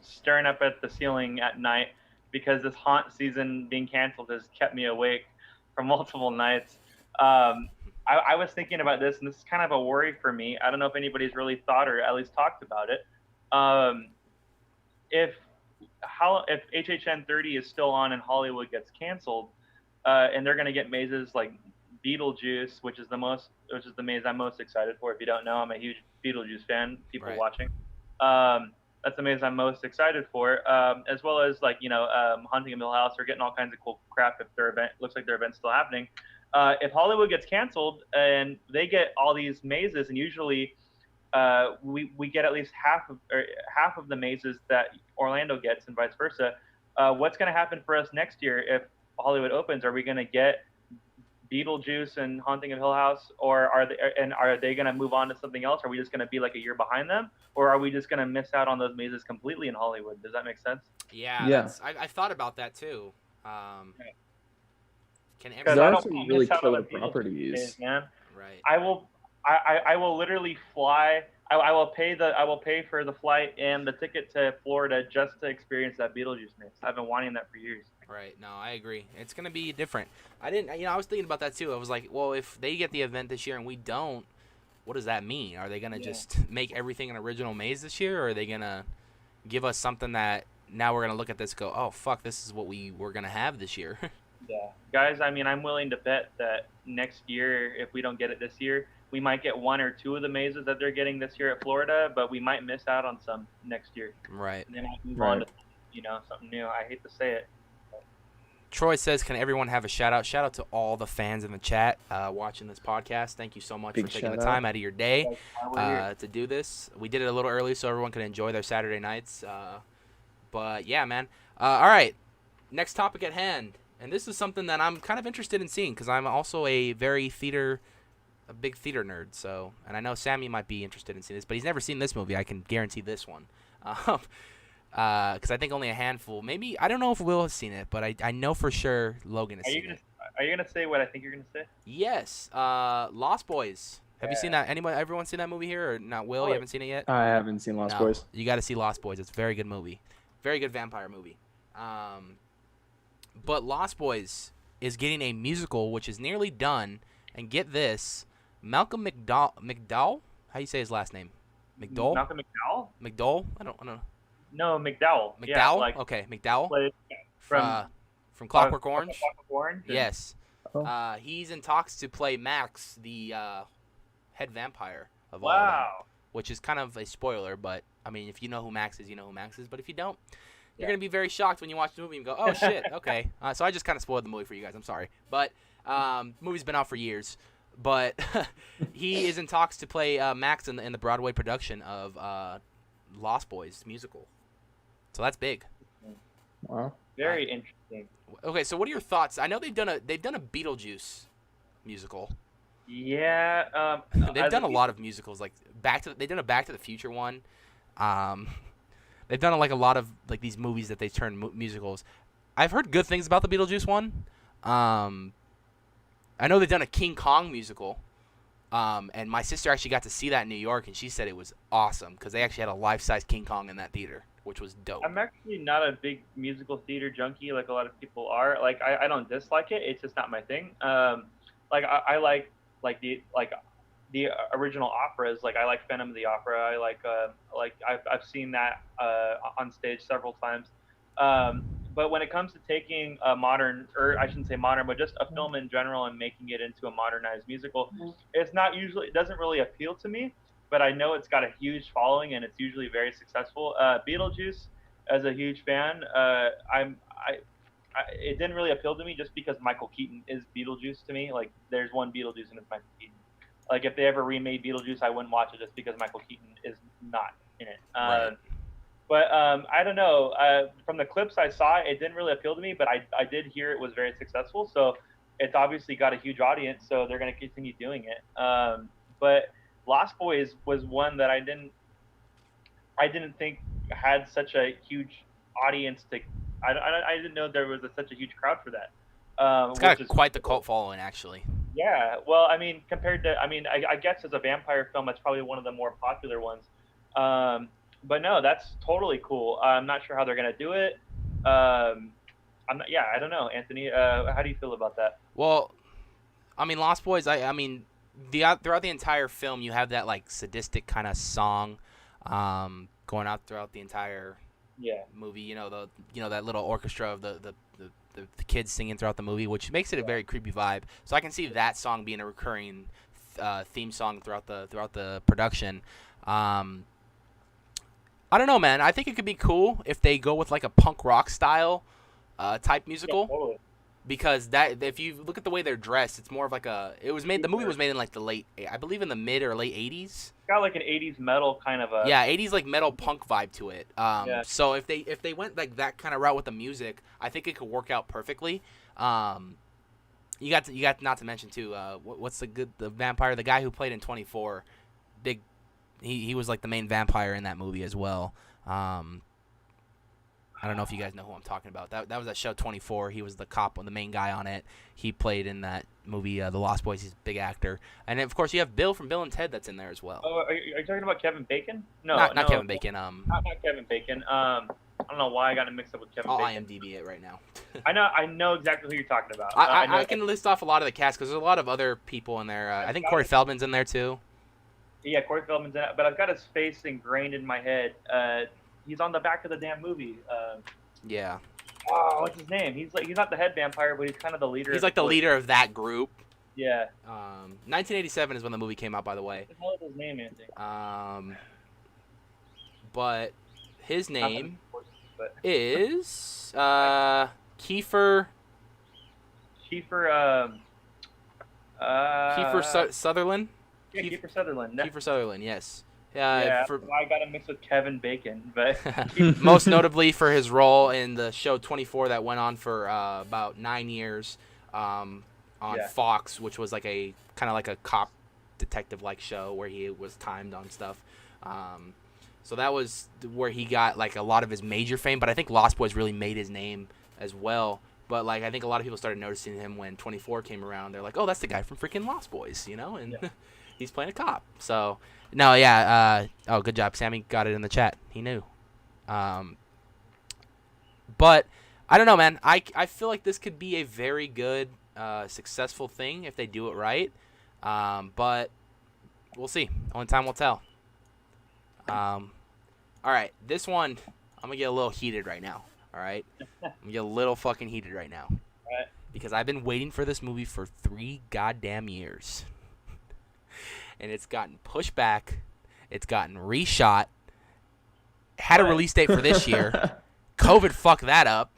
staring up at the ceiling at night, because this haunt season being canceled has kept me awake for multiple nights. I was thinking about this, and this is kind of a worry for me. I don't know if anybody's really thought or at least talked about it. If HHN 30 is still on and Hollywood gets canceled, and they're going to get mazes like Beetlejuice, which is the maze I'm most excited for. If you don't know, I'm a huge Beetlejuice fan. People right. watching. that's the maze I'm most excited for. As well as like Haunting of Hill House or getting all kinds of cool crap if their event looks like their event's still happening. If Hollywood gets canceled and they get all these mazes, and usually we get at least half of the mazes that Orlando gets, and vice versa. What's going to happen for us next year if Hollywood opens? Are we going to get Beetlejuice and Haunting of Hill House, or are they going to move on to something else? Are we just going to be like a year behind them, or are we just going to miss out on those mazes completely in Hollywood? Does that make sense? Yeah. I thought about that too. Can Because There I are don't some want to really miss out on killer the Beetlejuice properties. maze, man. right? I will literally fly. I will pay for the flight and the ticket to Florida just to experience that Beetlejuice maze. I've been wanting that for years. Right. No, I agree. It's gonna be different. I was thinking about that too. I was like, well, if they get the event this year and we don't, what does that mean? Are they gonna just make everything an original maze this year, or are they gonna give us something that now we're gonna look at this and go, oh fuck, this is what we were gonna have this year? Yeah, guys. I mean, I'm willing to bet that next year, if we don't get it this year, we might get one or two of the mazes that they're getting this year at Florida, but we might miss out on some next year. Right. And then I move on to something new. I hate to say it. Troy says, can everyone have a shout out? Shout out to all the fans in the chat watching this podcast. Thank you so much Big for taking the shout time out of your day We're to do this. We did it a little early so everyone could enjoy their Saturday nights. But yeah, man. All right. Next topic at hand. And this is something that I'm kind of interested in seeing because I'm also a big theater nerd. So, and I know Sammy might be interested in seeing this, but he's never seen this movie. I can guarantee this one. Because I think only a handful. Maybe I don't know if Will has seen it, but I know for sure Logan has seen it. Are you gonna say what I think you're gonna say? Yes. Lost Boys. Have you seen that? Everyone seen that movie here or not? Will, you haven't seen it yet? I haven't seen Lost Boys. You got to see Lost Boys. It's a very good movie. Very good vampire movie. But Lost Boys is getting a musical which is nearly done. And get this, Malcolm McDowell? How do you say his last name? McDowell? Malcolm McDowell? McDowell? I don't know. No, McDowell. McDowell? Yeah, Okay, McDowell. From Clockwork Orange? Clockwork Orange? Yes. Oh. He's in talks to play Max, the head vampire of all of them, which is kind of a spoiler, but, I mean, if you know who Max is, you know who Max is. But if you don't, you're going to be very shocked when you watch the movie and go, oh, shit, okay. So I just kind of spoiled the movie for you guys. I'm sorry. But movie's been out for years. But he is in talks to play Max in the Broadway production of Lost Boys musical. So that's big. Wow. Very interesting. Okay, so what are your thoughts? I know they've done a Beetlejuice musical. Yeah. They've done a lot of musicals, like they've done a Back to the Future one. They've done a lot of like these movies that they turn musicals. I've heard good things about the Beetlejuice one. I know they've done a King Kong musical. And my sister actually got to see that in New York, and she said it was awesome because they actually had a life-size King Kong in that theater, which was dope. I'm actually not a big musical theater junkie like a lot of people are. Like I don't dislike it. It's just not my thing. I like the original operas. Like I like Phantom of the Opera. I like I've seen that on stage several times. But when it comes to taking a modern, or I shouldn't say modern, but just a film in general and making it into a modernized musical, it doesn't really appeal to me, but I know it's got a huge following and it's usually very successful. Beetlejuice, as a huge fan, it didn't really appeal to me just because Michael Keaton is Beetlejuice to me. Like there's one Beetlejuice and it's Michael Keaton. Like if they ever remade Beetlejuice, I wouldn't watch it just because Michael Keaton is not in it. Right. But I don't know. From the clips I saw, it didn't really appeal to me. But I did hear it was very successful. So it's obviously got a huge audience. So they're going to continue doing it. But Lost Boys was one that I didn't think had such a huge audience. I didn't know there was such a huge crowd for that. It's got quite the cult following, actually. Yeah. Well, I mean, I guess as a vampire film, it's probably one of the more popular ones. But no, that's totally cool. I'm not sure how they're gonna do it. I don't know, Anthony. How do you feel about that? Well, I mean, Lost Boys. I mean, throughout the entire film, you have that like sadistic kind of song, going out throughout the entire movie. You know that little orchestra of the kids singing throughout the movie, which makes it a very creepy vibe. So I can see that song being a recurring theme song throughout the production. I don't know, man. I think it could be cool if they go with like a punk rock style type musical. Yeah, totally. Because that, if you look at the way they're dressed, it's more of like a. It was made. The movie was made in like the late, I believe, in the mid or late '80s. It's got like an '80s metal kind of a. Yeah, '80s like metal punk vibe to it. Yeah. So if they went like that kind of route with the music, I think it could work out perfectly. You got not to mention too. What's the vampire? The guy who played in 24, big. He was like the main vampire in that movie as well. I don't know if you guys know who I'm talking about. That was that show 24. He was the cop, the main guy on it. He played in that movie, The Lost Boys. He's a big actor. And then, of course, you have Bill from Bill and Ted that's in there as well. Oh, are you talking about Kevin Bacon? No, not no, Kevin Bacon. Not Kevin Bacon. I don't know why I got it mixed up with Kevin I'll Bacon. IMDb it right now. I know exactly who you're talking about. I can list off a lot of the cast because there's a lot of other people in there. I think Corey Feldman's in there too. Yeah, Corey Feldman's in it, but I've got his face ingrained in my head. He's on the back of the damn movie. Yeah. Oh, what's his name? He's not the head vampire, but he's kind of the leader. He's like the leader of that group. Yeah. 1987 is when the movie came out, by the way. What the hell is his name, Anthony? But his name But is Kiefer. Kiefer. Kiefer Sutherland. Yeah, Kiefer Sutherland. Kiefer Sutherland, yes. Yeah, I got him mixed with Kevin Bacon, but most notably for his role in the show 24 that went on for about 9 years on Fox, which was like a kind of like a cop detective like show where he was timed on stuff. So that was where he got like a lot of his major fame, but I think Lost Boys really made his name as well. But like I think a lot of people started noticing him when 24 came around. They're like, "Oh, that's the guy from freaking Lost Boys," you know? And he's playing a cop. So no, yeah. Oh, good job, Sammy. Got it in the chat. He knew. But I don't know, man. I feel like this could be a very good, successful thing if they do it right. But we'll see. Only time will tell. All right, this one I'm gonna get a little heated right now. All right, I'm gonna get a little fucking heated right now. Right. Because I've been waiting for this movie for 3 goddamn years. And it's gotten pushed back. It's gotten reshot. Had a release date for this year. COVID fucked that up.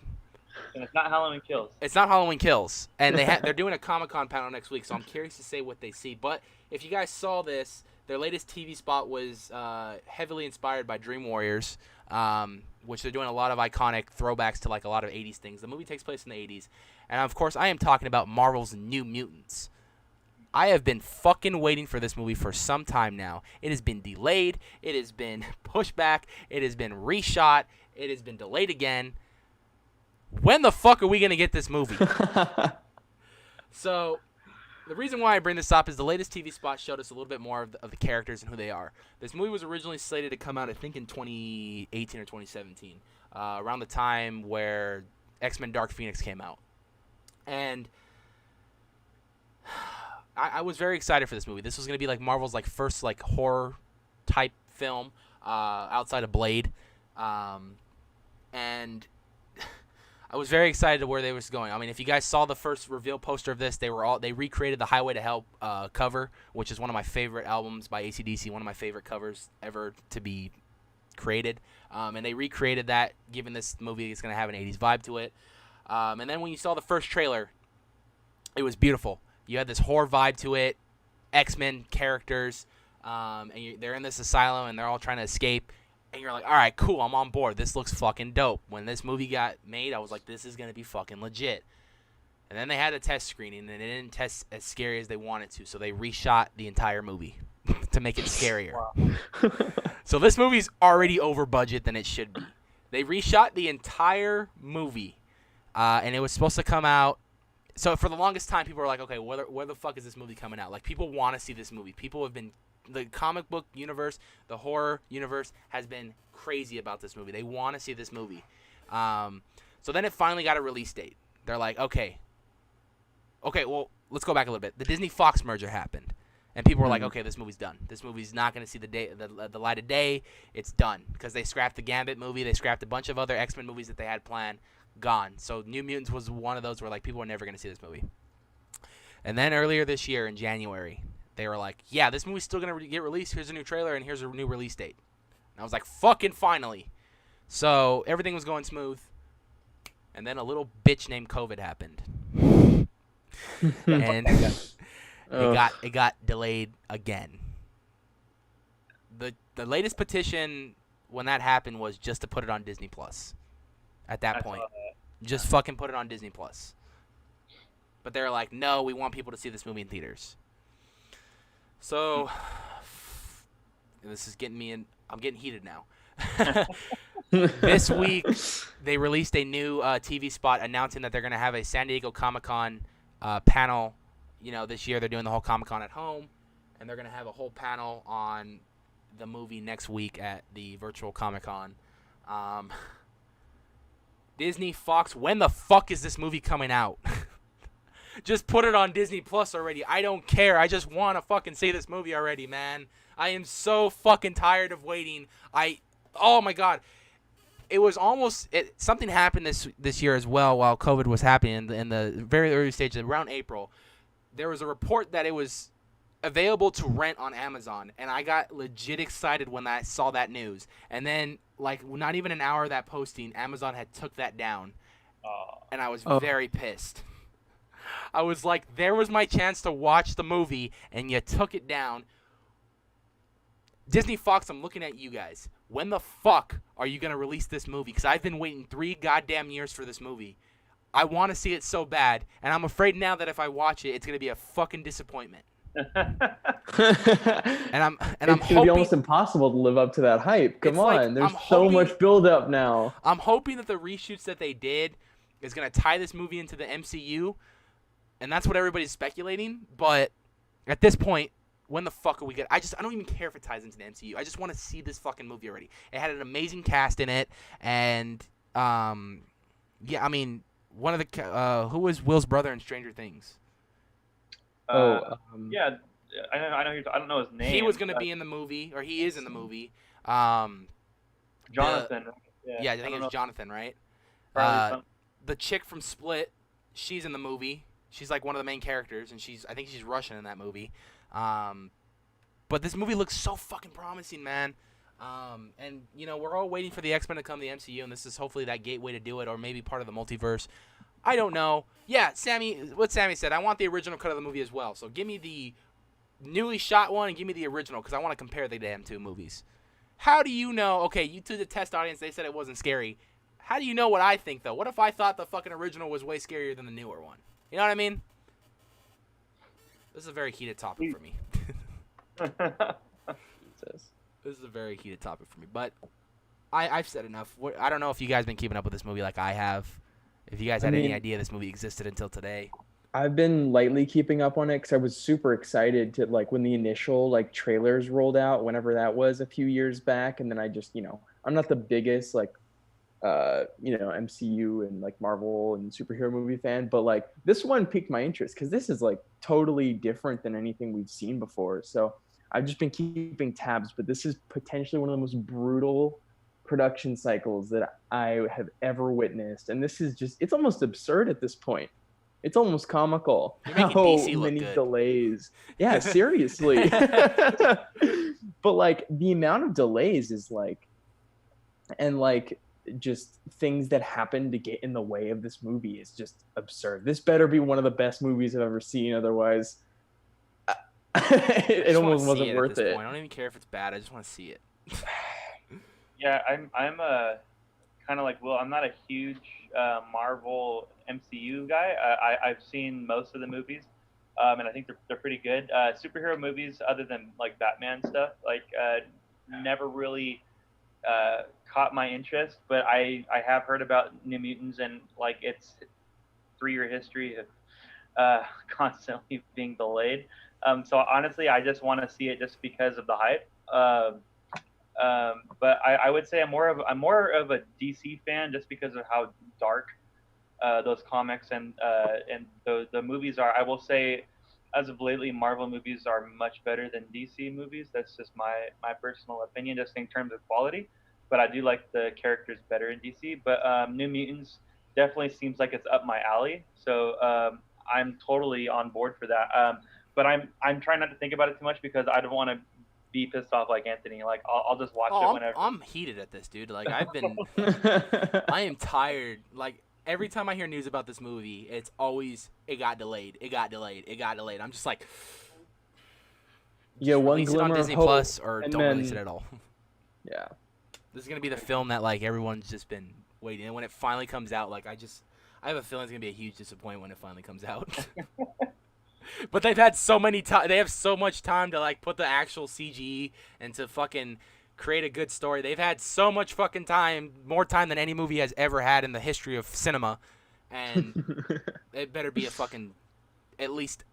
And it's not Halloween Kills. It's not Halloween Kills. And they're doing a Comic-Con panel next week, so I'm curious to say what they see. But if you guys saw this, their latest TV spot was heavily inspired by Dream Warriors, which they're doing a lot of iconic throwbacks to like a lot of 80s things. The movie takes place in the 80s. And, of course, I am talking about Marvel's New Mutants. I have been fucking waiting for this movie for some time now. It has been delayed. It has been pushed back. It has been reshot. It has been delayed again. When the fuck are we going to get this movie? So, the reason why I bring this up is the latest TV spot showed us a little bit more of the characters and who they are. This movie was originally slated to come out, I think, in 2018 or 2017, around the time where X-Men Dark Phoenix came out. And I was very excited for this movie. This was going to be like Marvel's like first like horror type film outside of Blade. And I was very excited to where they was going. I mean, if you guys saw the first reveal poster of this, they recreated the Highway to Hell cover, which is one of my favorite albums by AC/DC, one of my favorite covers ever to be created. And they recreated that, given this movie is going to have an 80s vibe to it. And then when you saw the first trailer, it was beautiful. You had this horror vibe to it, X-Men characters, and they're in this asylum, and they're all trying to escape. And you're like, all right, cool, I'm on board. This looks fucking dope. When this movie got made, I was like, this is going to be fucking legit. And then they had a test screening, and it didn't test as scary as they wanted to, so they reshot the entire movie to make it scarier. Wow. So this movie's already over budget than it should be. They reshot the entire movie, and it was supposed to come out. So for the longest time, people were like, okay, where the fuck is this movie coming out? Like, people want to see this movie. People have been, the comic book universe, the horror universe has been crazy about this movie. They want to see this movie. So then it finally got a release date. They're like, okay, well, let's go back a little bit. The Disney-Fox merger happened. And people were like, okay, this movie's done. This movie's not going to see the light of day. It's done. Because they scrapped the Gambit movie. They scrapped a bunch of other X-Men movies that they had planned. Gone. So New Mutants was one of those where like people were never going to see this movie. And then earlier this year in January, they were like, yeah, this movie's still going to get released. Here's a new trailer and here's a new release date. And I was like, fucking finally. So everything was going smooth. And then a little bitch named COVID happened. And it got delayed again. The latest petition when that happened was just to put it on Disney Plus. At that point, just fucking put it on Disney Plus. But they're like, no, we want people to see this movie in theaters. So this is getting me in. I'm getting heated now. This week, they released a new TV spot announcing that they're going to have a San Diego Comic-Con panel. This year they're doing the whole Comic-Con at home, and they're going to have a whole panel on the movie next week at the virtual Comic-Con. Disney, Fox, when the fuck is this movie coming out? Just put it on Disney Plus already. I don't care. I just want to fucking see this movie already, man. I am so fucking tired of waiting. Oh my god. It was almost something happened this year as well while COVID was happening in the very early stages around April. There was a report that it was available to rent on Amazon, and I got legit excited when I saw that news. And then, like, not even an hour of that posting, Amazon had took that down, and I was very pissed. I was like, there was my chance to watch the movie, and you took it down. Disney, Fox, I'm looking at you guys. When the fuck are you going to release this movie? Because I've been waiting 3 goddamn years for this movie. I want to see it so bad, and I'm afraid now that if I watch it, it's going to be a fucking disappointment. and I'm it's gonna be almost impossible to live up to that hype. Come on, there's so much build up now. I'm hoping that the reshoots that they did is gonna tie this movie into the MCU, and that's what everybody's speculating. But at this point, when the fuck are we gonna? I don't even care if it ties into the MCU. I just want to see this fucking movie already. It had an amazing cast in it, and yeah, I mean, one of the who was Will's brother in Stranger Things? Yeah, I know. I don't know his name. He was going to be in the movie, or he is in the movie. Jonathan. Yeah, I think it's Jonathan, right? The chick from Split, she's in the movie. She's like one of the main characters, and I think she's Russian in that movie. But this movie looks so fucking promising, man. And we're all waiting for the X-Men to come to the MCU, and this is hopefully that gateway to do it, or maybe part of the multiverse. I don't know. Yeah, what Sammy said, I want the original cut of the movie as well. So give me the newly shot one and give me the original, because I want to compare the damn 2 movies. How do you know? Okay, you to the test audience, they said it wasn't scary. How do you know what I think, though? What if I thought the fucking original was way scarier than the newer one? You know what I mean? This is a very heated topic for me. This is a very heated topic for me. But I've said enough. I don't know if you guys been keeping up with this movie like I have. If you guys had any idea this movie existed until today. I've been lightly keeping up on it because I was super excited to, like, when the initial, like, trailers rolled out, whenever that was a few years back. And then I just, I'm not the biggest, like, MCU and, like, Marvel and superhero movie fan. But, like, this one piqued my interest because this is, like, totally different than anything we've seen before. So I've just been keeping tabs. But this is potentially one of the most brutal production cycles that I have ever witnessed, and this is it's almost absurd at this point. It's almost comical how many delays. Yeah, seriously. But like the amount of delays is like, and like just things that happen to get in the way of this movie is just absurd. This better be one of the best movies I've ever seen. Otherwise, it almost wasn't worth it. I don't even care if it's bad. I just want to see it. Yeah, I'm kind of like Will. I'm not a huge Marvel MCU guy. I've seen most of the movies, and I think they're pretty good. Superhero movies, other than like Batman stuff, like never really caught my interest. But I have heard about New Mutants and like its 3-year history of constantly being delayed. So honestly, I just want to see it just because of the hype. But I would say I'm more of a DC fan just because of how dark those comics and the movies are. I will say, as of lately, Marvel movies are much better than DC movies. That's just my personal opinion, just in terms of quality. But I do like the characters better in DC. But New Mutants definitely seems like it's up my alley. So I'm totally on board for that. But I'm trying not to think about it too much because I don't want to be pissed off like Anthony. Like I'll just watch it Oh, whenever. I'm heated at this, dude. Like I am tired. Like every time I hear news about this movie, it's always it got delayed. It got delayed. It got delayed. I'm just like, Yeah, one release it on glimmer of Disney hope, Plus or and don't release it then- at all. Yeah. This is gonna be the film that like everyone's just been waiting, and when it finally comes out, like I have a feeling it's gonna be a huge disappointment when it finally comes out. But they've had so many time. They have so much time to like put the actual CG and to fucking create a good story. They've had so much fucking time, more time than any movie has ever had in the history of cinema, and it better be a fucking at least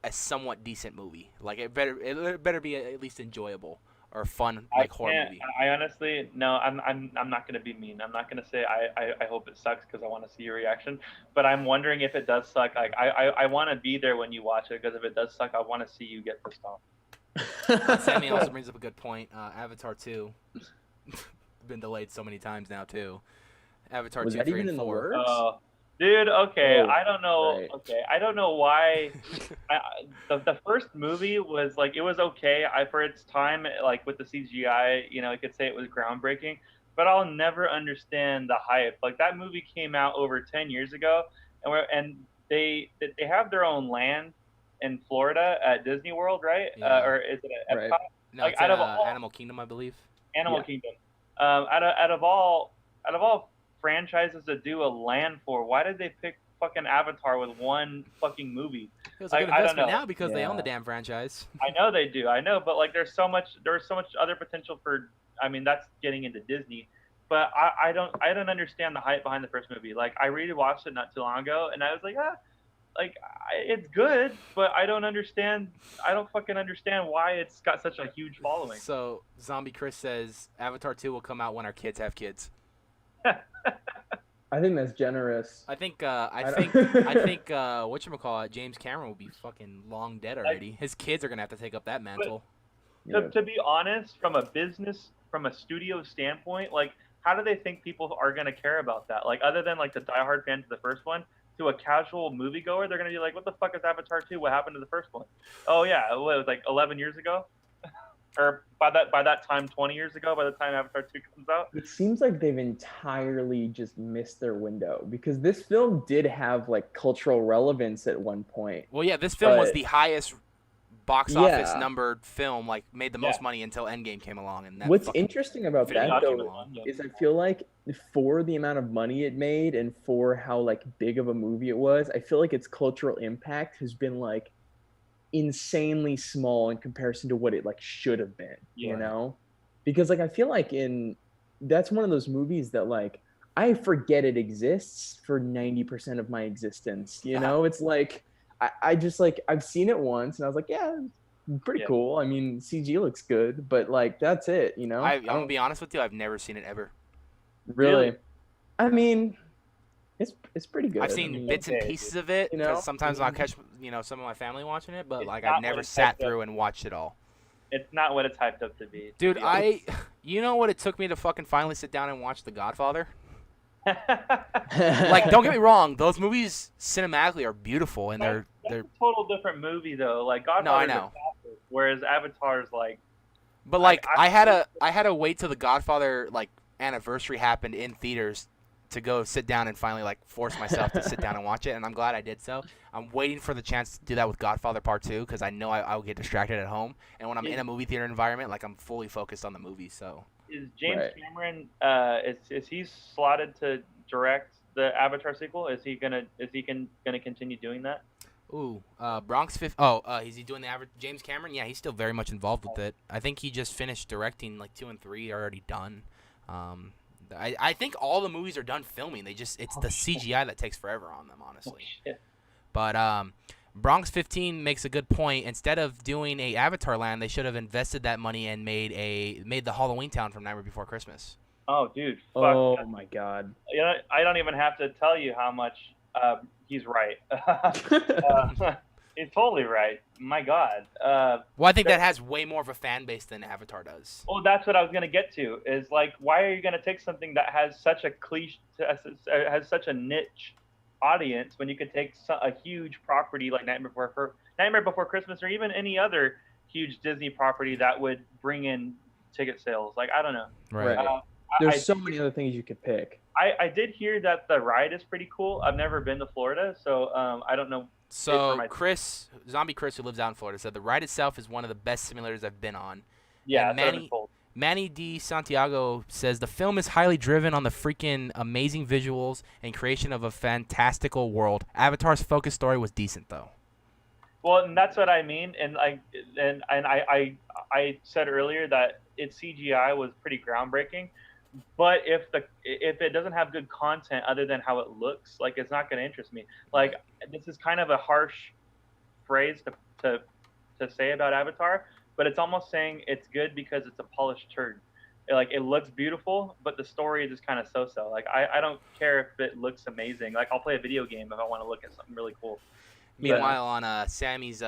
a somewhat decent movie. Like it better be at least enjoyable or fun, like horror movie. I honestly no. I'm not gonna be mean. I'm not gonna say I hope it sucks because I want to see your reaction. But I'm wondering if it does suck. Like I want to be there when you watch it because if it does suck, I want to see you get pissed off. Sammy also brings up a good point. Avatar 2 been delayed so many times now too. Avatar Was 2, that 3, even and in the 4. works? Dude, okay, Oh, I don't know. right. Okay, I don't know why. The first movie was like it was okay. For its time, like with the CGI, I could say it was groundbreaking. But I'll never understand the hype. Like that movie came out over 10 years ago, and they have their own land in Florida at Disney World, right? Yeah. Or is it at Right. Epcot? No, Like, it's out at, of all- Animal Kingdom, I believe. Animal Yeah. Kingdom. Out of all franchises to do a land for, why did they pick fucking Avatar with one fucking movie? It was a good I don't investment know. now because they own the Yeah. damn franchise. I know they do. I know, but like there's so much other potential for. I mean, that's getting into Disney, but I don't understand the hype behind the first movie. Like I really watched it not too long ago, and I was like, it's good, but I don't understand. I don't fucking understand why it's got such a huge following. So Zombie Chris says Avatar 2 will come out when our kids have kids. I think that's generous. I think I whatchamacallit, James Cameron will be fucking long dead already. His kids are gonna have to take up that mantle. Yeah. To be honest, from a studio standpoint, like how do they think people are gonna care about that? Like other than like the diehard fans of the first one, to a casual moviegoer, they're gonna be like, "What the fuck is Avatar 2? What happened to the first one?" Oh yeah, it was like 11 years ago, or by that time, 20 years ago. By the time Avatar 2 comes out, It seems like they've entirely just missed their window because this film did have like cultural relevance at one point. Well, yeah, this film was But- the highest box office Yeah. numbered film, like made the most Yeah. money until Endgame came along. And that What's fucking- interesting about Infinity that War came though along. is I feel like for the amount of money it made and for how like big of a movie it was, I feel like its cultural impact has been like insanely small in comparison to what it like should have been, Yeah. you know? Because like I feel like that's one of those movies that like I forget it exists for 90% of my existence, you know? It's like I just like I've seen it once and I was like, yeah, pretty Yeah. cool. I mean, CG looks good, but like that's it, you know? I'm gonna be honest with you, I've never seen it ever. Really? I mean, it's pretty good. I've seen I mean, bits and okay, pieces of it You because know? sometimes I'll catch some of my family watching it, but It's like not I've what never it's sat hyped up. through and watched it all. it's not what it's hyped up to be. Dude, you know what it took me to fucking finally sit down and watch The Godfather? Like, don't get me wrong, those movies cinematically are beautiful and they're That's a total different movie though. Like No, I Godfather's a know. classic, whereas Avatar's like But like I- I had to wait till the Godfather like anniversary happened in theaters to go sit down and finally like force myself to sit down and watch it, and I'm glad I did so. I'm waiting for the chance to do that with Godfather Part 2 because I know I'll get distracted at home, and when I'm in a movie theater environment, like I'm fully focused on the movie. So is James Right. Cameron is he slotted to direct the Avatar sequel? Is he gonna continue doing that? ooh, Bronx Fifth. Oh, is he doing the average? James Cameron? Yeah, he's still very much involved with it. I think he just finished directing like 2 and 3 are already done. I think all the movies are done filming. It's the CGI that takes forever on them, honestly. Shit. But Bronx 15 makes a good point. Instead of doing a Avatar Land, they should have invested that money and made the Halloween Town from Nightmare Before Christmas. Oh, dude. Fuck. Oh my god. You know, I don't even have to tell you how much he's right. He's totally right. My God. Well, I think that has way more of a fan base than Avatar does. Well, that's what I was gonna get to. Is like, why are you gonna take something that has such a has such a niche audience when you could take a huge property like Nightmare Before Christmas or even any other huge Disney property that would bring in ticket sales. Like, I don't know. Right. There's so many other things you could pick. I did hear that the ride is pretty cool. I've never been to Florida, so I don't know. So Zombie Chris, who lives out in Florida, said the ride itself is one of the best simulators I've been on. Yeah, And that's what I've been told. Manny D. Santiago says the film is highly driven on the freaking amazing visuals and creation of a fantastical world. Avatar's focus story was decent though. Well, and that's what I mean, and I said earlier that its CGI was pretty groundbreaking, but if it doesn't have good content other than how it looks, like, it's not going to interest me. Like, this is kind of a harsh phrase to say about Avatar, but it's almost saying it's good because it's a polished turd. Like, it looks beautiful, but the story is just kind of so-so. Like, I don't care if it looks amazing. Like, I'll play a video game if I want to look at something really cool. Meanwhile, on Sammy's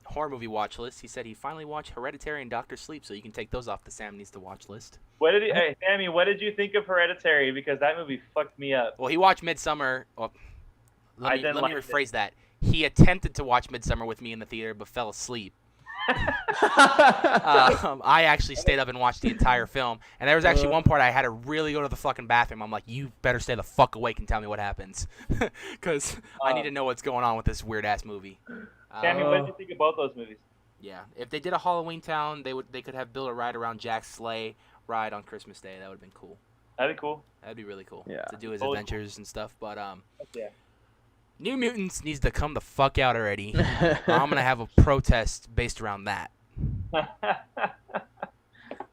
horror movie watch list, he said he finally watched Hereditary and Doctor Sleep, so you can take those off the Sam needs to watch list. Hey, Sammy, what did you think of Hereditary? Because that movie fucked me up. Well, he watched Midsummer. Well, let me like rephrase that. He attempted to watch Midsummer with me in the theater, but fell asleep. I actually stayed up and watched the entire film, and there was actually one part I had to really go to the fucking bathroom. I'm like, you better stay the fuck awake and tell me what happens, because I need to know what's going on with this weird ass movie. Sammy, what did you think of both those movies? Yeah, if they did a Halloween Town, they could have built a ride around Jack's sleigh ride on Christmas Day. That would have been cool. That'd be cool. That'd be really cool. Yeah. To do his adventures and stuff, but Yeah. New Mutants needs to come the fuck out already. I'm gonna have a protest based around that.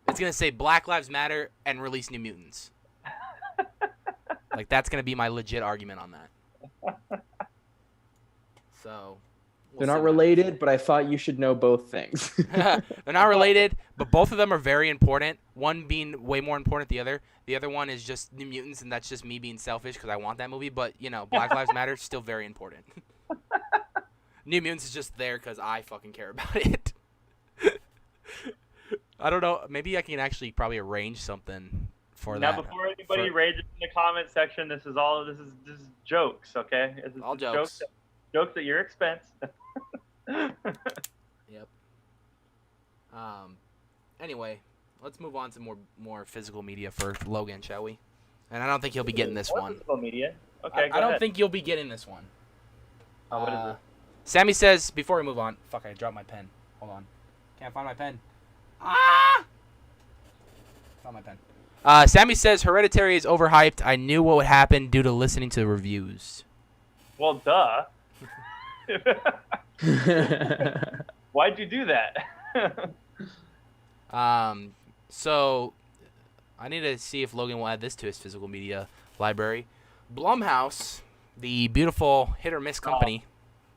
It's gonna say Black Lives Matter and release New Mutants. Like, that's gonna be my legit argument on that. So They're not related, but I thought you should know both things. They're not related, but both of them are very important. One being way more important than the other. The other one is just New Mutants, and that's just me being selfish because I want that movie. But, Black Lives Matter is still very important. New Mutants is just there because I fucking care about it. I don't know. Maybe I can actually probably arrange something for that. Now, before anybody rages in the comment section, this is jokes, okay? This is all jokes. Jokes at your expense. Yep. Anyway, let's move on to more physical media for Logan, shall we? And I don't think he'll be getting this one. Physical media? Okay, I don't think you'll be getting this one. What is it? Sammy says, before we move on, fuck, I dropped my pen. Hold on. Can't find my pen. Ah! Found my pen. Sammy says Hereditary is overhyped. I knew what would happen due to listening to the reviews. Well, duh. Why'd you do that? So I need to see if Logan will add this to his physical media library. Blumhouse, the beautiful hit or miss company,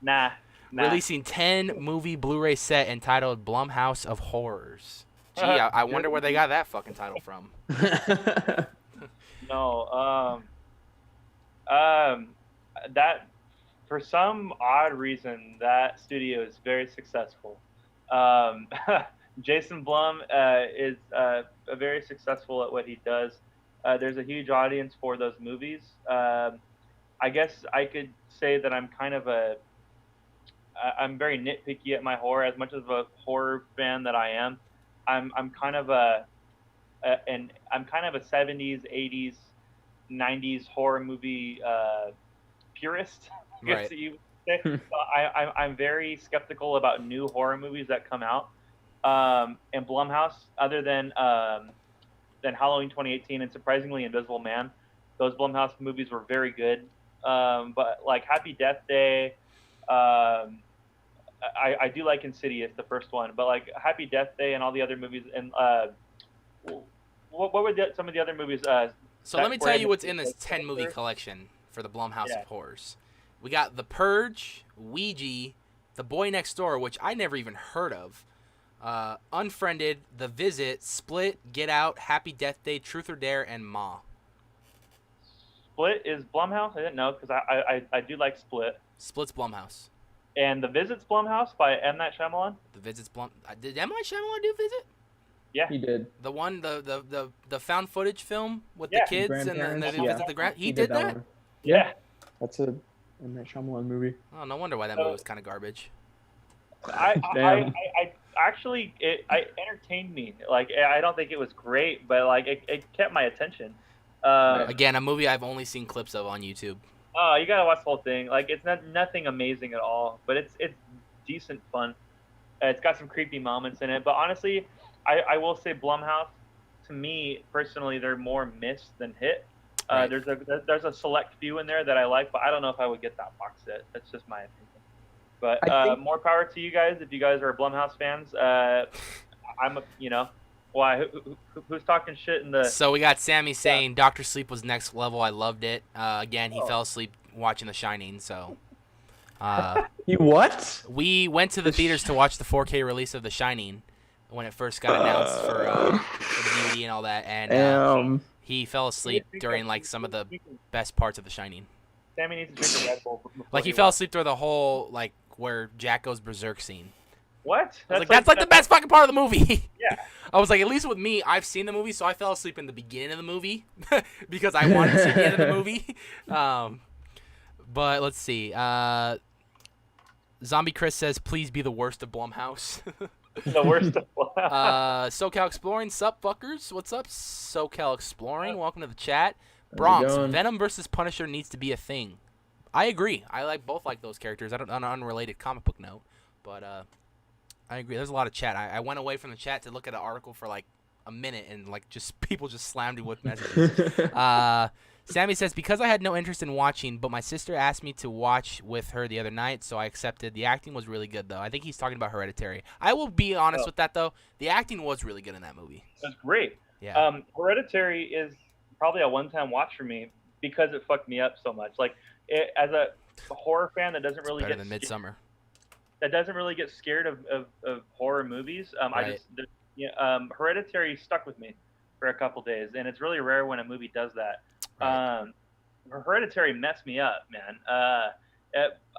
Nah. releasing 10 movie Blu-ray set entitled Blumhouse of Horrors. Gee, I wonder where they got that fucking title from. No. That, for some odd reason, that studio is very successful. Jason Blum is very successful at what he does. There's a huge audience for those movies. I guess I could say that I'm very nitpicky at my horror. As much of a horror fan that I am, I'm kind of a 70s, 80s, 90s horror movie purist. I guess that you would say. So I'm very skeptical about new horror movies that come out. And Blumhouse, other than Halloween 2018 and surprisingly Invisible Man, those Blumhouse movies were very good. But like Happy Death Day, I do like Insidious, the first one, but like Happy Death Day and all the other movies, and what were some of the other movies? So let me tell you what's in this 10 movie collection for the Blumhouse of Horrors. We got The Purge, Ouija, The Boy Next Door, which I never even heard of, Unfriended, The Visit, Split, Get Out, Happy Death Day, Truth or Dare, and Ma. Split is Blumhouse? I didn't know, because I do like Split. Split's Blumhouse. And The Visit's Blumhouse by M. Night Shyamalan? The Visit's Did M. Night Shyamalan do Visit? Yeah. He did. The one, the found footage film with the kids and they visit the grand. He did that? One. Yeah. That's a M. Night Shyamalan movie. Oh, no wonder why that movie was kind of garbage. I actually it entertained me. Like I don't think it was great, but like it kept my attention. Again, a movie I've only seen clips of on YouTube. Oh, you gotta watch the whole thing. Like it's nothing amazing at all, but it's decent fun. It's got some creepy moments in it, but honestly, I will say Blumhouse, to me personally, they're more miss than hit. Right. There's a select few in there that I like, but I don't know if I would get that box set. That's just my opinion. But I think- more power to you guys if you guys are Blumhouse fans. I'm a, why? Who's talking shit in the? So we got Sammy saying Doctor Sleep was next level. I loved it. Again, he fell asleep watching The Shining. So You what? we went to the theaters to watch the 4K release of The Shining when it first got announced for the DVD and all that, and he fell asleep during like some of the best parts of The Shining. Sammy needs to drink a Red Bull. Like he fell asleep through the whole like where Jack goes berserk scene. What? That's like the best fucking part of the movie. Yeah. I was like, at least with me, I've seen the movie, so I fell asleep in the beginning of the movie because I wanted to see the end of the movie. But let's see. Zombie Chris says, "Please be the worst of Blumhouse." The worst of SoCal Exploring, sup fuckers? What's up, SoCal Exploring? Welcome to the chat. Bronx, going? Venom versus Punisher needs to be a thing. I agree. I both like those characters. On an unrelated comic book note, but I agree. There's a lot of chat. I went away from the chat to look at an article for like a minute, and like just people just slammed me with messages. Sammy says, because I had no interest in watching, but my sister asked me to watch with her the other night, so I accepted. The acting was really good, though. I think he's talking about Hereditary. I will be honest with that, though. The acting was really good in that movie. That's great. Yeah. Hereditary is probably a one-time watch for me because it fucked me up so much. Like, as a horror fan that doesn't really Better than Midsummer. That doesn't really get scared of horror movies. Right. Hereditary stuck with me for a couple days, and it's really rare when a movie does that. Right. Hereditary messed me up, man.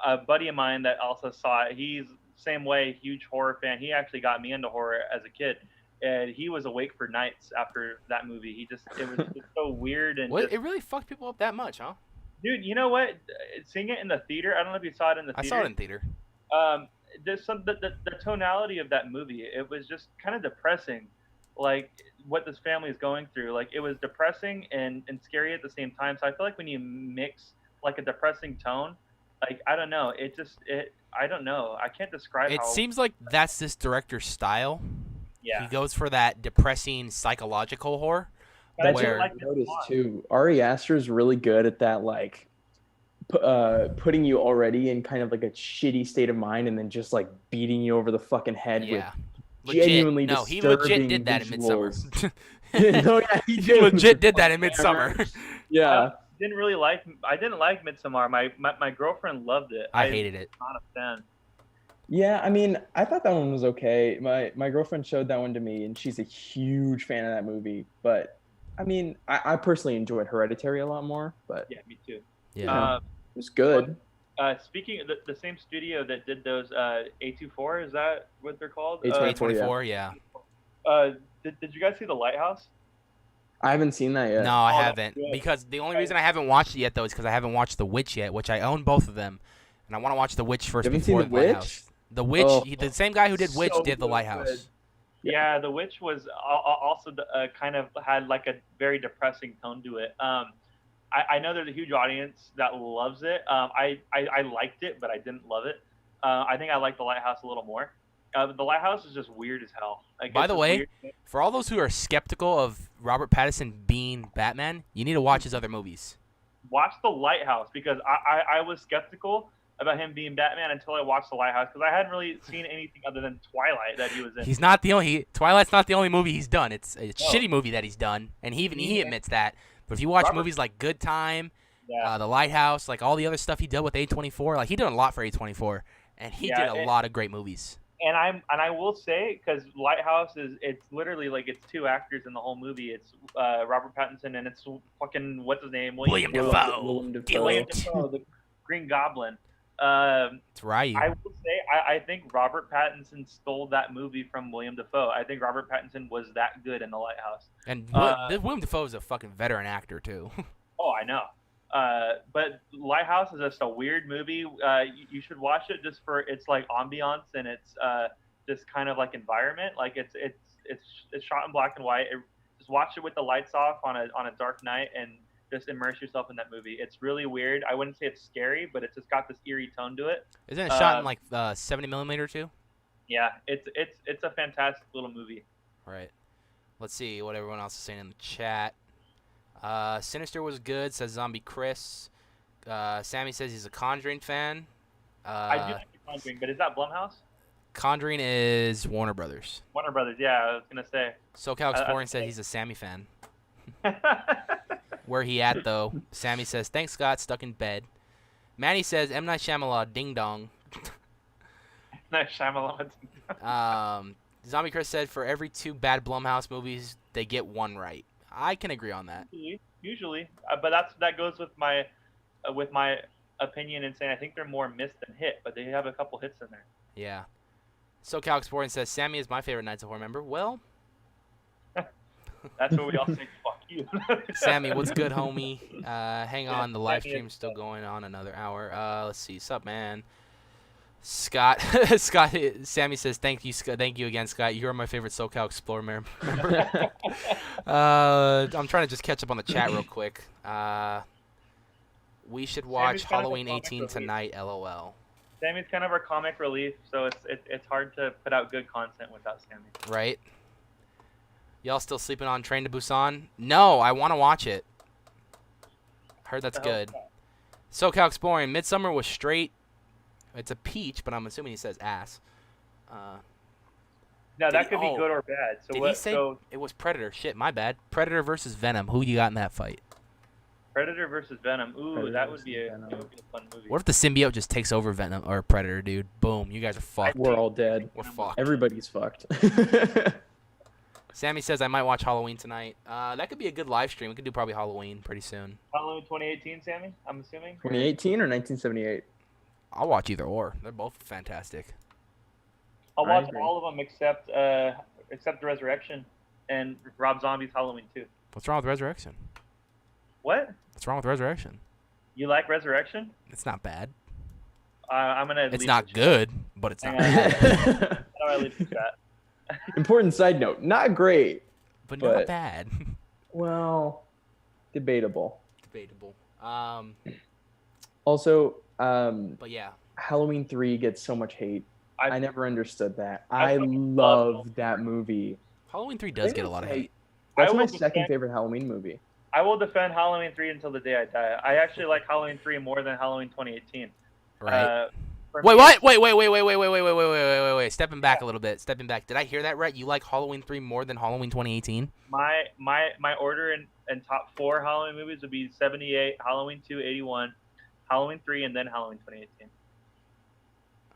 A buddy of mine that also saw it, he's same way, huge horror fan. He actually got me into horror as a kid, and he was awake for nights after that movie. It was just so weird and It really fucked people up that much, huh? dude. You know what? Seeing it in the theater, I don't know if you saw it in the theater. I saw it in theater. There's the tonality of that movie. It was just kind of depressing, like what this family is going through. Like it was depressing and scary at the same time. So I feel like when you mix like a depressing tone, like I don't know, I don't know. I can't describe. It seems like that's this director's style. Yeah. He goes for that depressing psychological horror. That's where what I noticed too. Ari Aster's really good at that, like putting you already in kind of like a shitty state of mind, and then just like beating you over the fucking head with genuinely he disturbing legit did that in Midsummer. No, yeah, he He legit did that in Midsummer. Yeah. I didn't like Midsommar. My girlfriend loved it. I hated it. I'm not a fan. Yeah, I mean, I thought that one was okay. My girlfriend showed that one to me, and she's a huge fan of that movie. But I mean, I personally enjoyed Hereditary a lot more. But Yeah, me too. Yeah. it was good. Speaking of the same studio that did those A24, is that what they're called? A24, yeah. Did you guys see The Lighthouse? I haven't seen that yet. No, I Oh, haven't. good. Because the only reason I haven't watched it yet, though, is because I haven't watched The Witch yet, which I own both of them. And I want to watch The Witch first You haven't before seen The The Witch? Lighthouse. The Witch, Oh. the same guy who did Witch So did The good. Lighthouse. Yeah, The Witch was also kind of had like a very depressing tone to it. I know there's a huge audience that loves it. I liked it, but I didn't love it. I think I like The Lighthouse a little more. The Lighthouse is just weird as hell. Like, By it's the just way, weird. for all those who are skeptical of Robert Pattinson being Batman, you need to watch his other movies. Watch The Lighthouse, because I was skeptical about him being Batman until I watched The Lighthouse, because I hadn't really seen anything other than Twilight that he was in. He's not the only. Twilight's not the only movie he's done. It's a No. shitty movie that he's done, and he admits that. But if you watch Robert- movies like Good Time, Yeah. The Lighthouse, like all the other stuff he did with A24, like he did a lot for A24, and he Yeah, did a lot of great movies. And I will say, because Lighthouse it's literally like it's two actors in the whole movie. It's Robert Pattinson and it's fucking what's his name, William Dafoe. Willem Do Dafoe. William it. Dafoe, the Green Goblin. It's Ryu. I will say I think Robert Pattinson stole that movie from William Dafoe. I think Robert Pattinson was that good in The Lighthouse. And William Dafoe is a fucking veteran actor too. Oh, I know. But Lighthouse is just a weird movie. You should watch it just for its like ambiance and its this kind of like environment. Like it's shot in black and white. Just watch it with the lights off on a dark night and just immerse yourself in that movie. It's really weird. I wouldn't say it's scary, but it's just got this eerie tone to it. Isn't it shot in like 70mm too? Yeah, it's a fantastic little movie. Right. Let's see what everyone else is saying in the chat. Sinister was good, says Zombie Chris. Sammy says he's a Conjuring fan. I do like The Conjuring, but is that Blumhouse? Conjuring is Warner Brothers. Warner Brothers, yeah, I was going to say. SoCal Exploring said he's a Sammy fan. Where he at, though? Sammy says, thanks, Scott, stuck in bed. Manny says, M. Night Shyamalan, ding dong. Night Shyamalan. Zombie Chris said, for every 2 bad Blumhouse movies, they get 1 right. I can agree on that. Usually. But that goes with my opinion in saying I think they're more miss than hit, but they have a couple hits in there. Yeah. SoCal Exploring says, Sammy is my favorite Nights of Horror member. Well, that's what we all say, fuck you. Sammy, what's good, homie? Hang on, the live stream's still going on another hour. Let's see. Sup, man? Scott, Sammy says, thank you again, Scott. You're my favorite SoCal Explorer member. I'm trying to just catch up on the chat real quick. We should watch Halloween 18 tonight, LOL. Sammy's kind of our comic relief, so it's hard to put out good content without Sammy. Right. Y'all still sleeping on Train to Busan? No, I want to watch it. Heard that's good. SoCal Exploring, Midsummer was straight. It's a peach, but I'm assuming he says ass. No, that could be good or bad. So did he say it was Predator? Shit, my bad. Predator versus Venom. Who you got in that fight? Predator versus Venom. Ooh, Predator that would be a fun movie. What if the symbiote just takes over Venom or Predator, dude? Boom, you guys are fucked. We're all dead. We're fucked. Everybody's fucked. Sammy says I might watch Halloween tonight. That could be a good live stream. We could do probably Halloween pretty soon. Halloween 2018, Sammy, I'm assuming? 2018 or 1978? I'll watch either or. They're both fantastic. I'll watch all of them except The Resurrection and Rob Zombie's Halloween 2. What's wrong with Resurrection? What? What's wrong with Resurrection? You like Resurrection? It's not bad. I'm gonna. It's not good, but it's not bad. bad. How do I leave that? Important side note: not great, but not bad. Well, debatable. Debatable. Also, but yeah, Halloween 3 gets so much hate. I never understood that. I I love that movie. Halloween 3 does get a lot of hate. That's my second favorite Halloween movie. I will defend Halloween 3 until the day I die. I actually like Halloween 3 more than Halloween 2018. Right. Wait, what? Wait. Stepping back a little bit. Stepping back. Did I hear that right? You like Halloween 3 more than Halloween 2018? My order in top 4 Halloween movies would be 78, Halloween 2, 81, Halloween 3, and then Halloween 2018.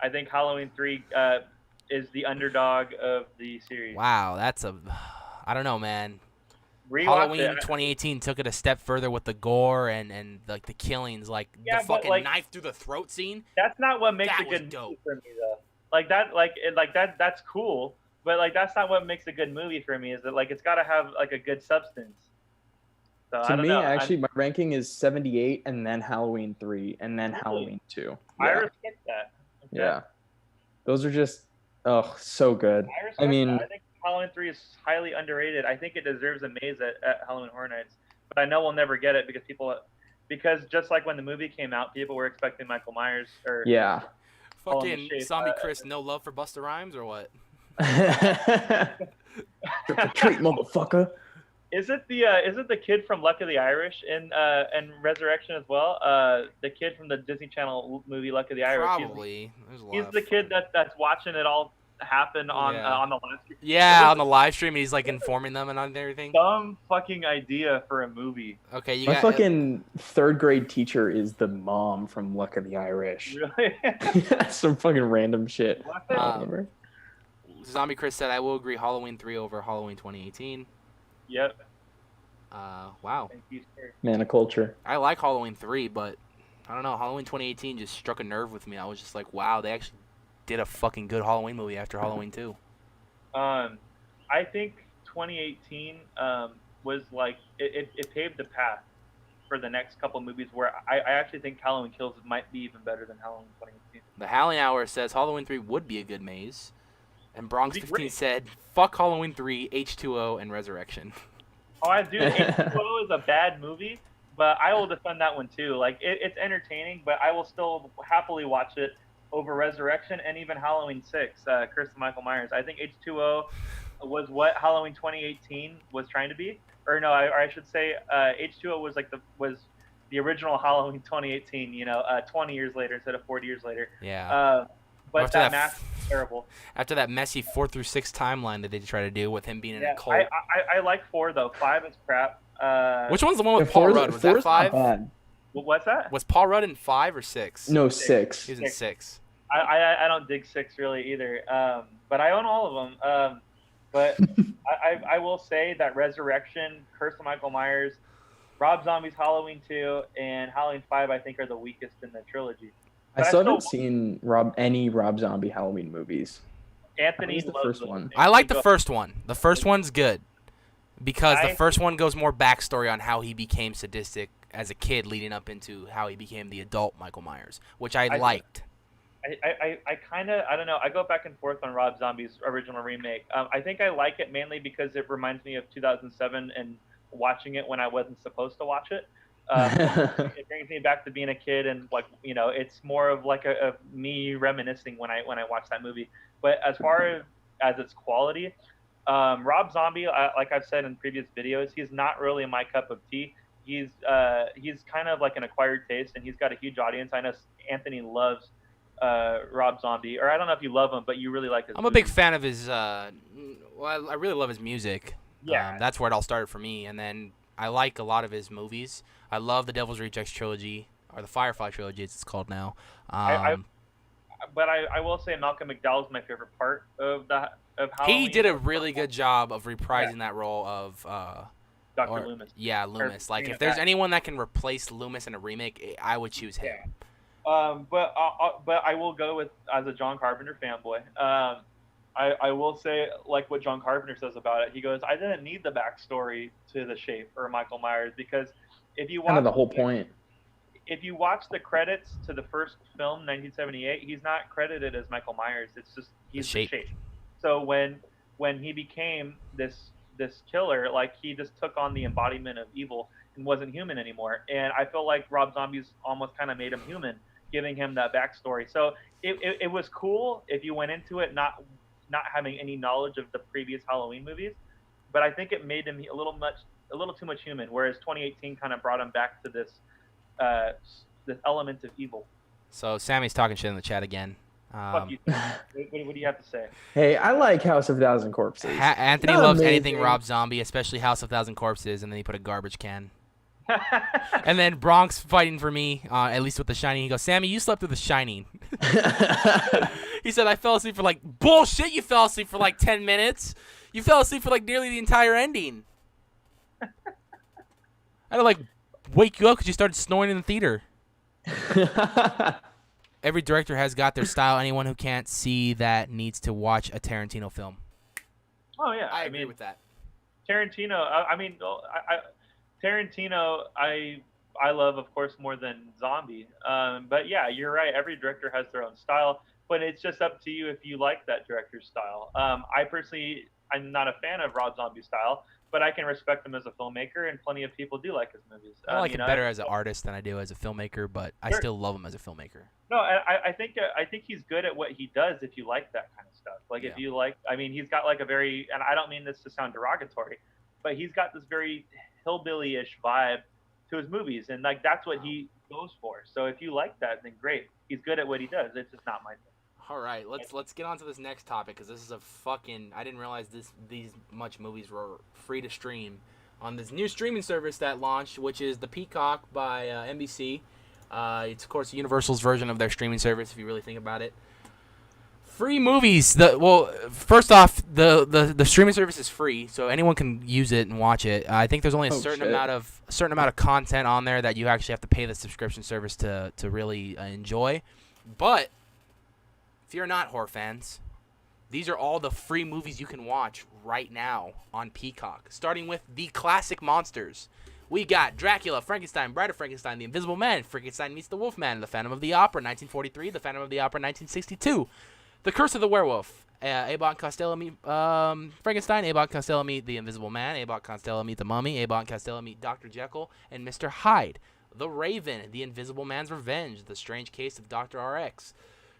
I think Halloween 3 is the underdog of the series. Wow, that's I don't know, man. Halloween 2018 took it a step further with the gore and like the killings, like the fucking knife through the throat scene. That's not what makes a good movie for me, though. That's cool, but like that's not what makes a good movie for me. Is that like it's got to have like a good substance. So, to me, actually, my ranking is 78, and then Halloween 3, and then Halloween 2. Yeah. I respect that. Okay. Yeah, those are just so good. I mean, that. I think Halloween 3 is highly underrated. I think it deserves a maze at Halloween Horror Nights, but I know we'll never get it because just like when the movie came out, people were expecting Michael Myers or fucking Zombie Chris. No love for Busta Rhymes or what? Trick or treat, motherfucker. Is it the kid from Luck of the Irish in Resurrection as well? The kid from the Disney Channel movie Luck of the Irish. Probably. He's the kid that's watching it all happen on the live stream. Yeah, on the live stream, he's like informing them and on everything. Some fucking idea for a movie. Okay, my fucking 3rd grade teacher is the mom from Luck of the Irish. Really? Some fucking random shit. Zombie Chris said, "I will agree. Halloween 3 over Halloween 2018." Yep. Wow. Thank you, sir. Man of culture. I like Halloween 3, but I don't know. Halloween 2018 just struck a nerve with me. I was just like, wow, they actually did a fucking good Halloween movie after Halloween 2. I think 2018 was like it paved the path for the next couple movies where I actually think Halloween Kills might be even better than Halloween 2018. The Howling Hour says Halloween 3 would be a good maze. And Bronx It'd be 15 great. said, "Fuck Halloween 3, H2O, and Resurrection." Oh, I do. H2O is a bad movie, but I will defend that one too. Like it's entertaining, but I will still happily watch it over Resurrection and even Halloween 6, Curse of Michael Myers. I think H2O was what Halloween 2018 was trying to be, or no, I should say H2O was the original Halloween 2018. 20 years later instead of 40 years later. Yeah. But After that that mask is terrible. After that messy 4 through 6 timeline that they try to do with him being in a cult. I like 4 though. 5 is crap. Which one's the one with Paul Rudd? Was that 5? What's that? Was Paul Rudd in 5 or 6? No, 6. He was in 6. I don't dig 6 really either. But I own all of them. But I will say that Resurrection, Curse of Michael Myers, Rob Zombie's Halloween 2, and Halloween 5 I think are the weakest in the trilogy. I still haven't seen any Rob Zombie Halloween movies. Anthony the loves first them. one. I like the first one. The first one's good because the I- first one goes more backstory on how he became sadistic as a kid leading up into how he became the adult Michael Myers, which I liked. I kind of, I don't know, I go back and forth on Rob Zombie's original remake. I think I like it mainly because it reminds me of 2007 and watching it when I wasn't supposed to watch it. It brings me back to being a kid, and it's more of like a me reminiscing when I watch that movie. But as far as its quality, Rob Zombie, like I've said in previous videos, he's not really my cup of tea. He's kind of like an acquired taste, and he's got a huge audience. I know Anthony loves Rob Zombie, or I don't know if you love him, but you really like his. I'm a big fan of his. I really love his music. Yeah, that's where it all started for me, and then I like a lot of his movies. I love the Devil's Rejects trilogy, or the Firefly trilogy, as it's called now. But I will say Malcolm McDowell is my favorite part of Halloween. He did a really good job of reprising that role of Dr. Loomis. Yeah, Loomis. Like, if there's anyone that can replace Loomis in a remake, I would choose him. Yeah. But I will go with, as a John Carpenter fanboy, I will say, like what John Carpenter says about it. He goes, I didn't need the backstory to The Shape or Michael Myers, because if you watch kind of the whole point. If you watch the credits to the first film, 1978, he's not credited as Michael Myers. It's just he's The Shape. So when he became this killer, like, he just took on the embodiment of evil and wasn't human anymore. And I feel like Rob Zombie's almost kind of made him human, giving him that backstory. So it was cool if you went into it not having any knowledge of the previous Halloween movies, but I think it made him a little too much human. Whereas 2018 kind of brought him back to this element of evil. So Sammy's talking shit in the chat again. Fuck you. What do you have to say? Hey, I like House of Thousand Corpses. Anthony Not loves amazing. anything Rob Zombie, especially House of Thousand Corpses, and then he put a garbage can. And then Bronx fighting for me, at least with The Shining. He goes, Sammy, you slept with The Shining. He said, I fell asleep for bullshit, you fell asleep for 10 minutes. You fell asleep for nearly the entire ending. I had to wake you up because you started snoring in the theater. Every director has got their style. Anyone who can't see that needs to watch a Tarantino film. Oh yeah, I agree with that. Tarantino. Tarantino. I love, of course, more than Zombie. But yeah, you're right. Every director has their own style, but it's just up to you if you like that director's style. I personally, I'm not a fan of Rob Zombie's style, but I can respect him as a filmmaker, and plenty of people do like his movies. I like him better as an artist than I do as a filmmaker, but I still love him as a filmmaker. No, I think he's good at what he does if you like that kind of stuff. If you like, he's got a very, and I don't mean this to sound derogatory, but he's got this very hillbilly-ish vibe to his movies, and that's what he goes for. So if you like that, then great. He's good at what he does. It's just not my thing. All right, let's get on to this next topic, because this is I didn't realize these much movies were free to stream on this new streaming service that launched, which is the Peacock by NBC. It's, of course, Universal's version of their streaming service, if you really think about it. Free movies. First off, the streaming service is free, so anyone can use it and watch it. I think there's only a certain amount of content on there that you actually have to pay the subscription service to really enjoy. But if you're not horror fans, these are all the free movies you can watch right now on Peacock, starting with the classic monsters. We got Dracula, Frankenstein, Bride of Frankenstein, The Invisible Man, Frankenstein Meets the Wolfman, The Phantom of the Opera, 1943, The Phantom of the Opera, 1962, The Curse of the Werewolf, Abbott and Costello meet Frankenstein. Abbott and Costello meet the Invisible Man. Abbott and Costello meet the Mummy. Abbott and Costello meet Dr. Jekyll and Mr. Hyde. The Raven, The Invisible Man's Revenge. The Strange Case of Dr. RX.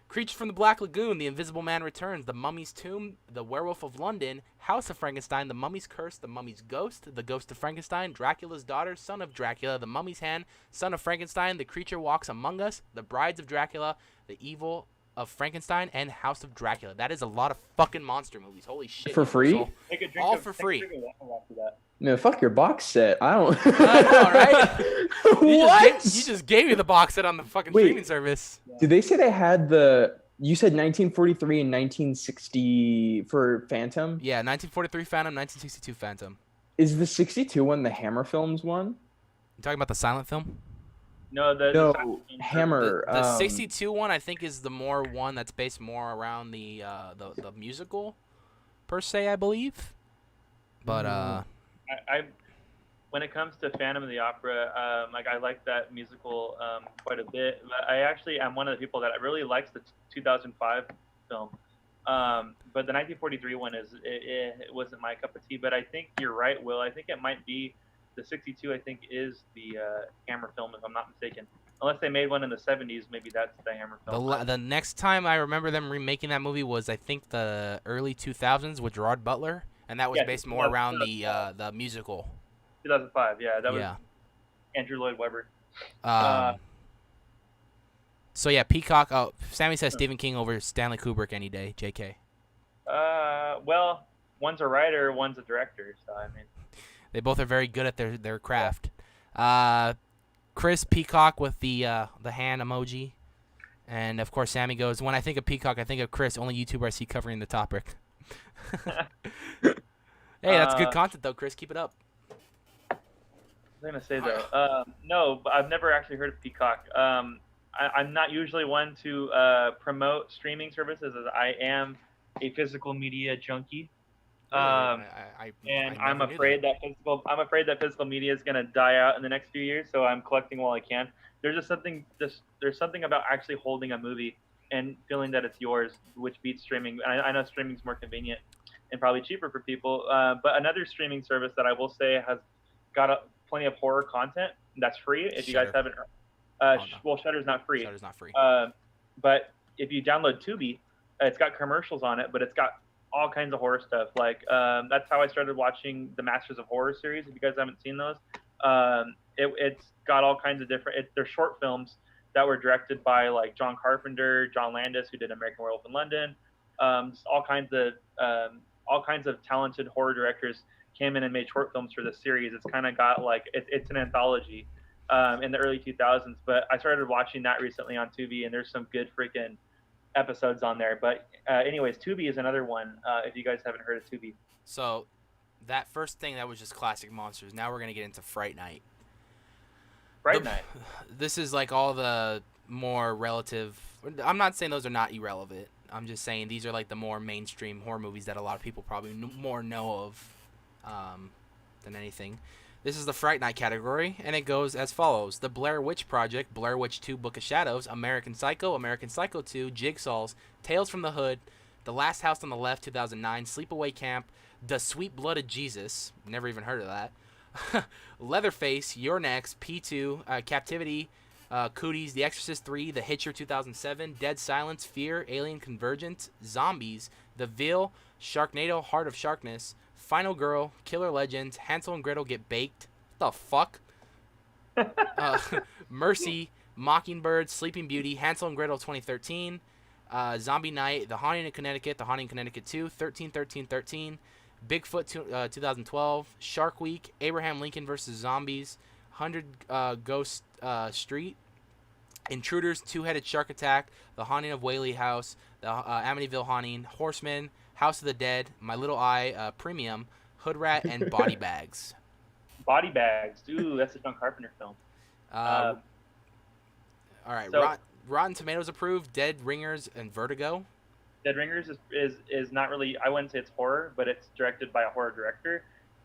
Creature from the Black Lagoon, The Invisible Man Returns, The Mummy's Tomb, The Werewolf of London, House of Frankenstein, The Mummy's Curse, The Mummy's Ghost, The Ghost of Frankenstein, Dracula's Daughter, Son of Dracula, The Mummy's Hand, Son of Frankenstein, The Creature Walks Among Us, The Brides of Dracula, The Evil of Frankenstein, and House of Dracula. That is a lot of fucking monster movies. Holy shit. For free? All for free. No, fuck your box set. I don't. I know, right? What? You just gave me the box set on the fucking streaming service. Did they say they had the? You said 1943 and 1960 for Phantom. Yeah, 1943 Phantom, 1962 Phantom. Is the 62 one the Hammer Films one? You talking about the silent film? No, Hammer. The 62 one, I think, is the more one that's based more around the musical, per se, I believe. But I when it comes to Phantom of the Opera, like I like that musical quite a bit. But I actually am one of the people that really likes the 2005 film. But the 1943 one it wasn't my cup of tea. But I think you're right, Will. I think it might be the 62. I think is the Hammer film, if I'm not mistaken. Unless they made one in the 70s, maybe that's the Hammer film. The next time I remember them remaking that movie was, I think, the early 2000s with Gerard Butler, and that was based more around the musical. 2005, yeah, that was Andrew Lloyd Webber. So yeah, Peacock. Oh, Sammy says Stephen King over Stanley Kubrick any day. JK. Well, one's a writer, one's a director, so I mean. They both are very good at their craft. Chris Peacock with the hand emoji, and of course Sammy goes, when I think of Peacock, I think of Chris, only YouTuber I see covering the topic. Hey, that's good content though, Chris. Keep it up. I was gonna say though, no, but I've never actually heard of Peacock. I'm not usually one to promote streaming services, as I am a physical media junkie. I'm afraid that physical media is gonna die out in the next few years. So I'm collecting while I can. There's something about actually holding a movie and feeling that it's yours, which beats streaming. I know streaming's more convenient and probably cheaper for people. But another streaming service that I will say has got plenty of horror content that's free. If you guys haven't, well, Shudder's not free. Shudder's not free. But if you download Tubi, it's got commercials on it, but it's got all kinds of horror stuff. Like that's how I started watching the Masters of Horror series. If you guys haven't seen those, it's got all kinds of different. They're short films that were directed by like John Carpenter, John Landis, who did American Werewolf in London. All kinds of talented horror directors came in and made short films for this series. It's kind of got like it's an anthology in the early 2000s. But I started watching that recently on Tubi, and there's some good freaking episodes on there. But anyways, Tubi is another one if you guys haven't heard of Tubi. So that first thing, that was just classic monsters. Now we're going to get into Fright Night. Fright Night. This is like all the more relative. I'm not saying those are not irrelevant. I'm just saying these are like the more mainstream horror movies that a lot of people probably more know of than anything. This is the Fright Night category, and it goes as follows. The Blair Witch Project, Blair Witch 2 Book of Shadows, American Psycho 2, Jigsaw's, Tales from the Hood, The Last House on the Left, 2009, Sleepaway Camp, The Sweet Blood of Jesus, never even heard of that, Leatherface, You're Next, P2, Captivity, Cooties, The Exorcist 3, The Hitcher 2007, Dead Silence, Fear, Alien Convergent, Zombies, The Veil, Sharknado, Heart of Sharkness, Final Girl, Killer Legends, Hansel and Gretel Get Baked. What the fuck? Mercy, Mockingbird, Sleeping Beauty, Hansel and Gretel 2013, Zombie Night, The Haunting in Connecticut, The Haunting in Connecticut 2, 13, Bigfoot 2012, Shark Week, Abraham Lincoln vs. Zombies, 100 Ghost Street, Intruders, Two-Headed Shark Attack, The Haunting of Whaley House, The Amityville Haunting, Horseman, House of the Dead, My Little Eye, Premium, Hood Rat, and Body Bags. Body Bags. Ooh, that's a John Carpenter film. All right. So, Rotten Tomatoes approved, Dead Ringers, and Vertigo. Dead Ringers is not really, I wouldn't say it's horror, but it's directed by a horror director.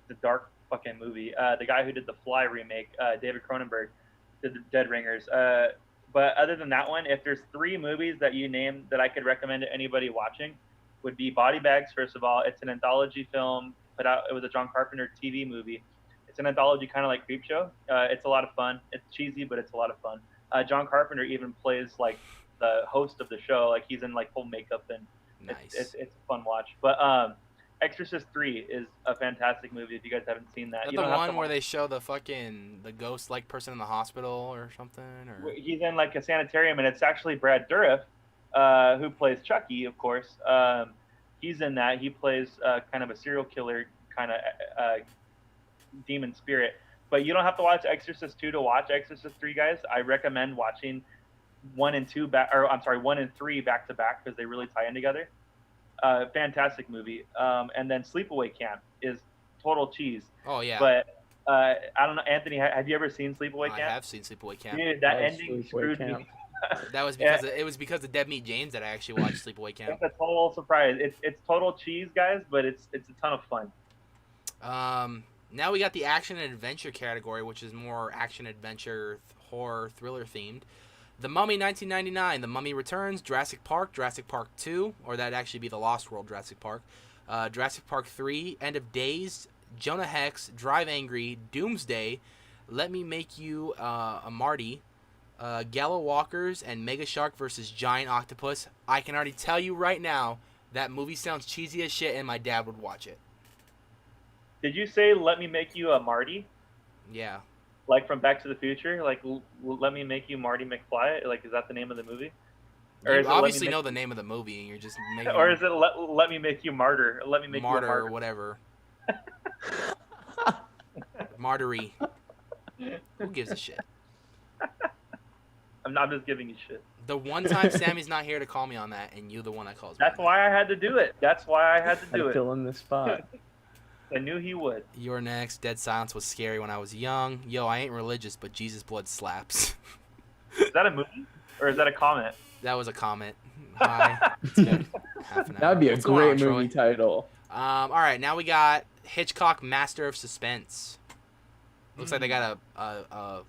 It's a dark fucking movie. The guy who did the Fly remake, David Cronenberg, did the Dead Ringers. But other than that one, if there's 3 movies that you name that I could recommend to anybody watching, would be Body Bags. First of all, it's an anthology film put out. It was a John Carpenter TV movie. It's an anthology, kind of like Creepshow. It's a lot of fun. It's cheesy, but it's a lot of fun. John Carpenter even plays like the host of the show. Like he's in like full makeup, and Nice. it's a fun watch. But Exorcist 3 is a fantastic movie. If you guys haven't seen that, Is you that don't the have one to where they show the ghost-like person in the hospital or something? Or He's in like a sanitarium, and it's actually Brad Dourif, who plays Chucky, of course. He's in that. He plays kind of a serial killer, kind of demon spirit. But you don't have to watch Exorcist 2 to watch Exorcist 3, guys. I recommend watching 1 and 3 back to back because they really tie in together. Fantastic movie. And then Sleepaway Camp is total cheese. oh yeah, But I don't know, Anthony, have you ever seen Sleepaway I Camp? have seen Sleepaway Camp. Dude, that I love ending Sleepaway screwed Camp. me. That was because it was because of Dead Meat James that I actually watched Sleepaway Camp. It's a total surprise. It's total cheese, guys, but it's a ton of fun. Now we got the action and adventure category, which is more action, adventure, horror, thriller themed. The Mummy 1999, The Mummy Returns, Jurassic Park 2, or that'd actually be The Lost World Jurassic Park, Jurassic Park 3, End of Days, Jonah Hex, Drive Angry, Doomsday, Let Me Make You a Marty, Gallo Walkers, and Mega Shark vs. Giant Octopus. I can already tell you right now that movie sounds cheesy as shit, and my dad would watch it. Did you say Let Me Make You a Marty? Yeah. Like from Back to the Future? Like, Let Me Make You Marty McFly? Like, is that the name of the movie? Or You is it Let Me obviously Make- know the name of the movie, and you're just making Or is it Let Me Make You Martyr? Let Me Make You a martyr or Martyr. whatever. Martyry. Who gives a shit? I'm just giving you shit. The one time Sammy's not here to call me on that, and you the one that calls me. That's on why I had to do it. That's why I had to Had do to it. fill in the spot. I knew he would. that. You're next. Dead Silence was scary when I was young. Yo, I ain't religious, but Jesus blood slaps. Is that a movie? Or is that a comment? That was a comment. Hi. It's been half an hour. That would be a What's going on, great movie Troy? title. All right, now we got Hitchcock, Master of Suspense. Looks like they got a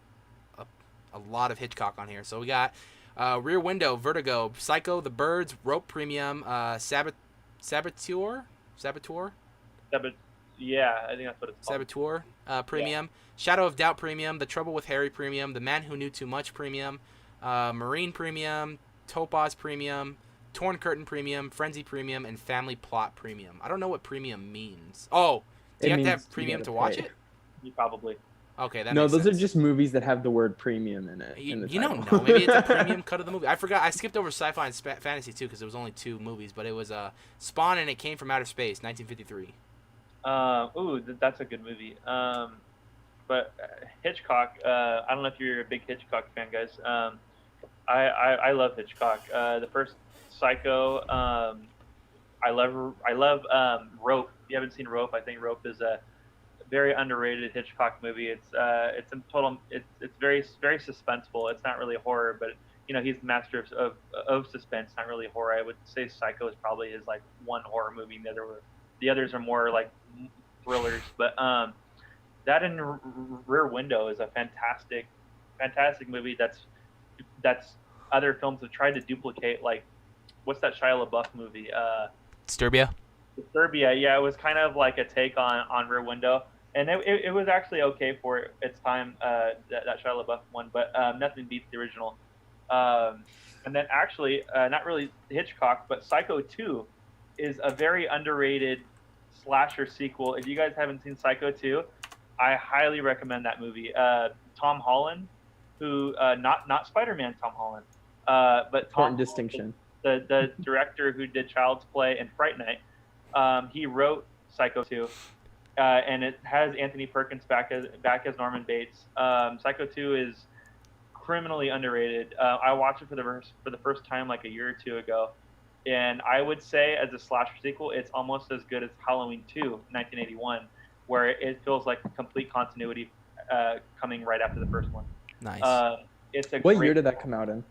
lot of Hitchcock on here. So we got Rear Window, Vertigo, Psycho, The Birds, Rope Premium, Saboteur. Yeah, I think that's what it's called. Saboteur Premium, Shadow of Doubt Premium, The Trouble with Harry Premium, The Man Who Knew Too Much Premium, Marine Premium, Topaz Premium, Torn Curtain Premium, Frenzy Premium, and Family Plot Premium. I don't know what premium means. Oh, do you have to have premium to watch it? You probably. Okay, that No, makes those sense. are just movies that have the word premium in it. in the You don't title. know. Maybe it's a premium cut of the movie. I forgot. I skipped over sci-fi and fantasy too because it was only 2 movies, but it was Spawn and It Came from Outer Space, 1953. That's a good movie. But Hitchcock, I don't know if you're a big Hitchcock fan, guys. I love Hitchcock. The first Psycho. I love Rope. If you haven't seen Rope, I think Rope is a very underrated Hitchcock movie. It's very very suspenseful. It's not really horror, but he's the master of suspense, not really horror. I would say Psycho is probably his like one horror movie. The others are more like thrillers. But that and Rear Window is a fantastic movie. That's other films have tried to duplicate. Like, what's that Shia LaBeouf movie? Disturbia. Disturbia. Yeah, it was kind of like a take on Rear Window, and it was actually okay for its time. That Shia LaBeouf one, but nothing beats the original. And then actually, not really Hitchcock, but Psycho 2 is a very underrated slasher sequel. If you guys haven't seen Psycho 2, I highly recommend that movie. Tom Holland, who not Spider-Man Tom Holland, but Tom Important distinction. the director who did Child's Play and Fright Night. He wrote Psycho 2, and it has Anthony Perkins back as Norman Bates. Psycho 2 is criminally underrated. I watched it for the first time like a year or 2 ago, and I would say as a slasher sequel, it's almost as good as Halloween 2, 1981, where it feels like complete continuity coming right after the first one. Nice. It's a What great year did that come out in?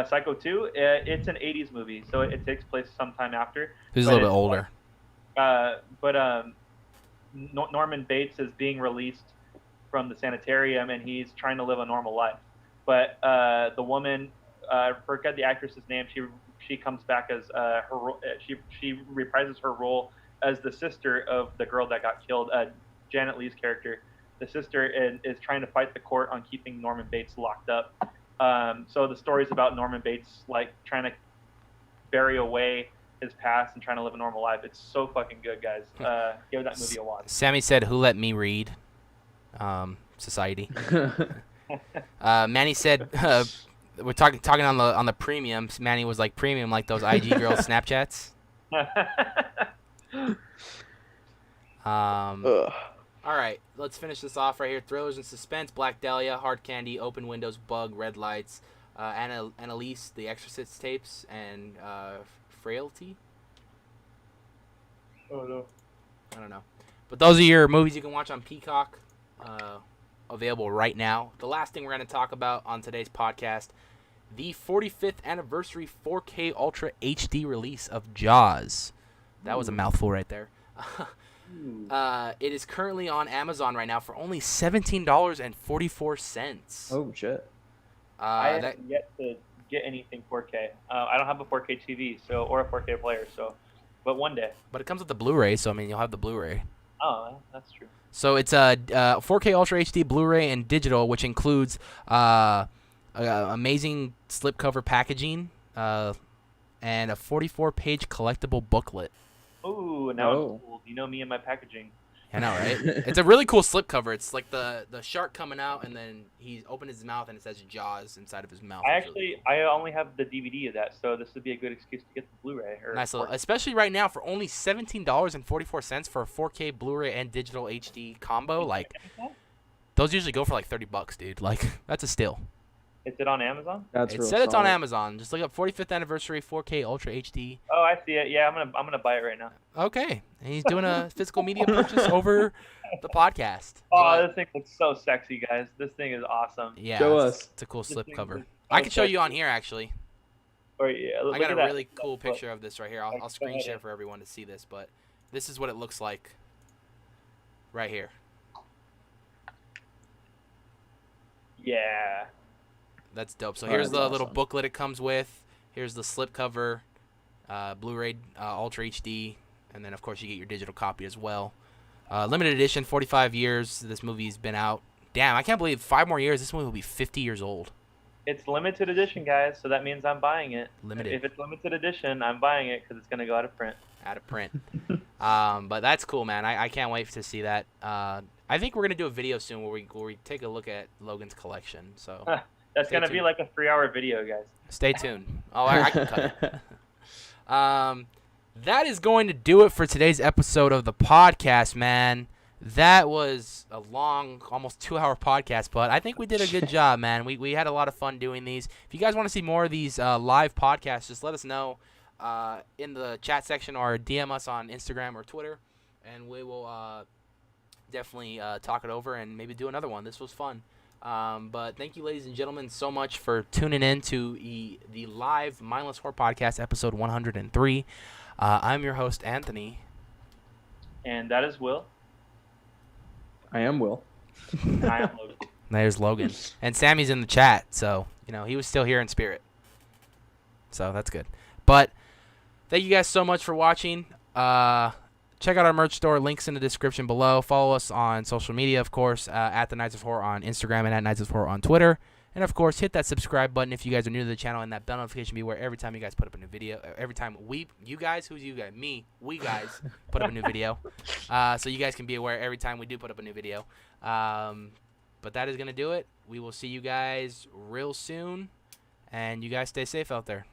Psycho 2, it's an 80s movie, so it takes place sometime after. Who's a little bit older. Norman Bates is being released from the sanitarium, and he's trying to live a normal life. But the woman, I forget the actress's name, she she comes back as she reprises her role as the sister of the girl that got killed. Janet Leigh's character, the sister, is trying to fight the court on keeping Norman Bates locked up. So the story's about Norman Bates like trying to bury away his past and trying to live a normal life. It's so fucking good, guys. Give that movie a watch. Sammy said, "Who let me read?" Society. Manny said, "We're talking on the premiums." Manny was like, "Premium, like those IG girls Snapchats." All right, let's finish this off right here. Thrillers and Suspense, Black Dahlia, Hard Candy, Open Windows, Bug, Red Lights, Annalise, The Exorcist tapes, and Frailty. Oh no. I don't know. But those are your movies you can watch on Peacock, available right now. The last thing we're going to talk about on today's podcast, the 45th anniversary 4K Ultra HD release of Jaws. That was a mouthful right there. It is currently on Amazon right now for only $17.44. Oh shit! I haven't yet to get anything 4K. I don't have a 4K TV, or a 4K player, but one day. But it comes with the Blu-ray, so I mean you'll have the Blu-ray. Oh, that's true. So it's a 4K Ultra HD Blu-ray and digital, which includes amazing slipcover packaging and a 44-page collectible booklet. Ooh, now it's cool. You know me and my packaging. I know, right? It's a really cool slipcover. It's like the shark coming out, and then he opened his mouth, and it says Jaws inside of his mouth. I only have the DVD of that, so this would be a good excuse to get the Blu-ray. Nice, especially right now for only $17.44 for a 4K Blu-ray and digital HD combo. Like, those usually go for like $30, dude. Like, that's a steal. Is it on Amazon? It said it's on Amazon. Just look up 45th anniversary 4K Ultra HD. Oh, I see it. Yeah, I'm gonna buy it right now. Okay, and he's doing a physical media purchase over the podcast. Oh, this thing looks so sexy, guys. This thing is awesome. Yeah, show us. It's a cool slipcover. I can show you on here actually. I got a really cool picture of this right here. I'll screen share for everyone to see this, but this is what it looks like right here. Yeah. That's dope. So here's the little booklet it comes with. Here's the slipcover, Blu-ray Ultra HD, and then of course you get your digital copy as well. Limited edition, 45 years this movie's been out. Damn, I can't believe 5 more years. This movie will be 50 years old. It's limited edition, guys, so that means I'm buying it. Limited. If it's limited edition, I'm buying it because it's gonna go out of print. Out of print. But that's cool, man. I can't wait to see that. I think we're gonna do a video soon where we take a look at Logan's collection. So. That's going to be like a 3-hour video, guys. Stay tuned. Oh, I can cut it. That is going to do it for today's episode of the podcast, man. That was a long, almost 2-hour podcast, but I think we did a good job, man. We had a lot of fun doing these. If you guys want to see more of these live podcasts, just let us know in the chat section or DM us on Instagram or Twitter, and we will definitely talk it over and maybe do another one. This was fun. But thank you, ladies and gentlemen, so much for tuning in to the live Mindless Horror Podcast, episode 103. I'm your host, Anthony. And that is Will. I am Will. I am Logan. There's Logan. And Sammy's in the chat, so, he was still here in spirit. So that's good. But thank you guys so much for watching. Check out our merch store. Links in the description below. Follow us on social media, of course, at the Nights of Horror on Instagram and at Nights of Horror on Twitter. And, of course, hit that subscribe button if you guys are new to the channel, and that bell notification be where every time you guys put up a new video, every time we guys put up a new video. So you guys can be aware every time we do put up a new video. But that is going to do it. We will see you guys real soon, and you guys stay safe out there.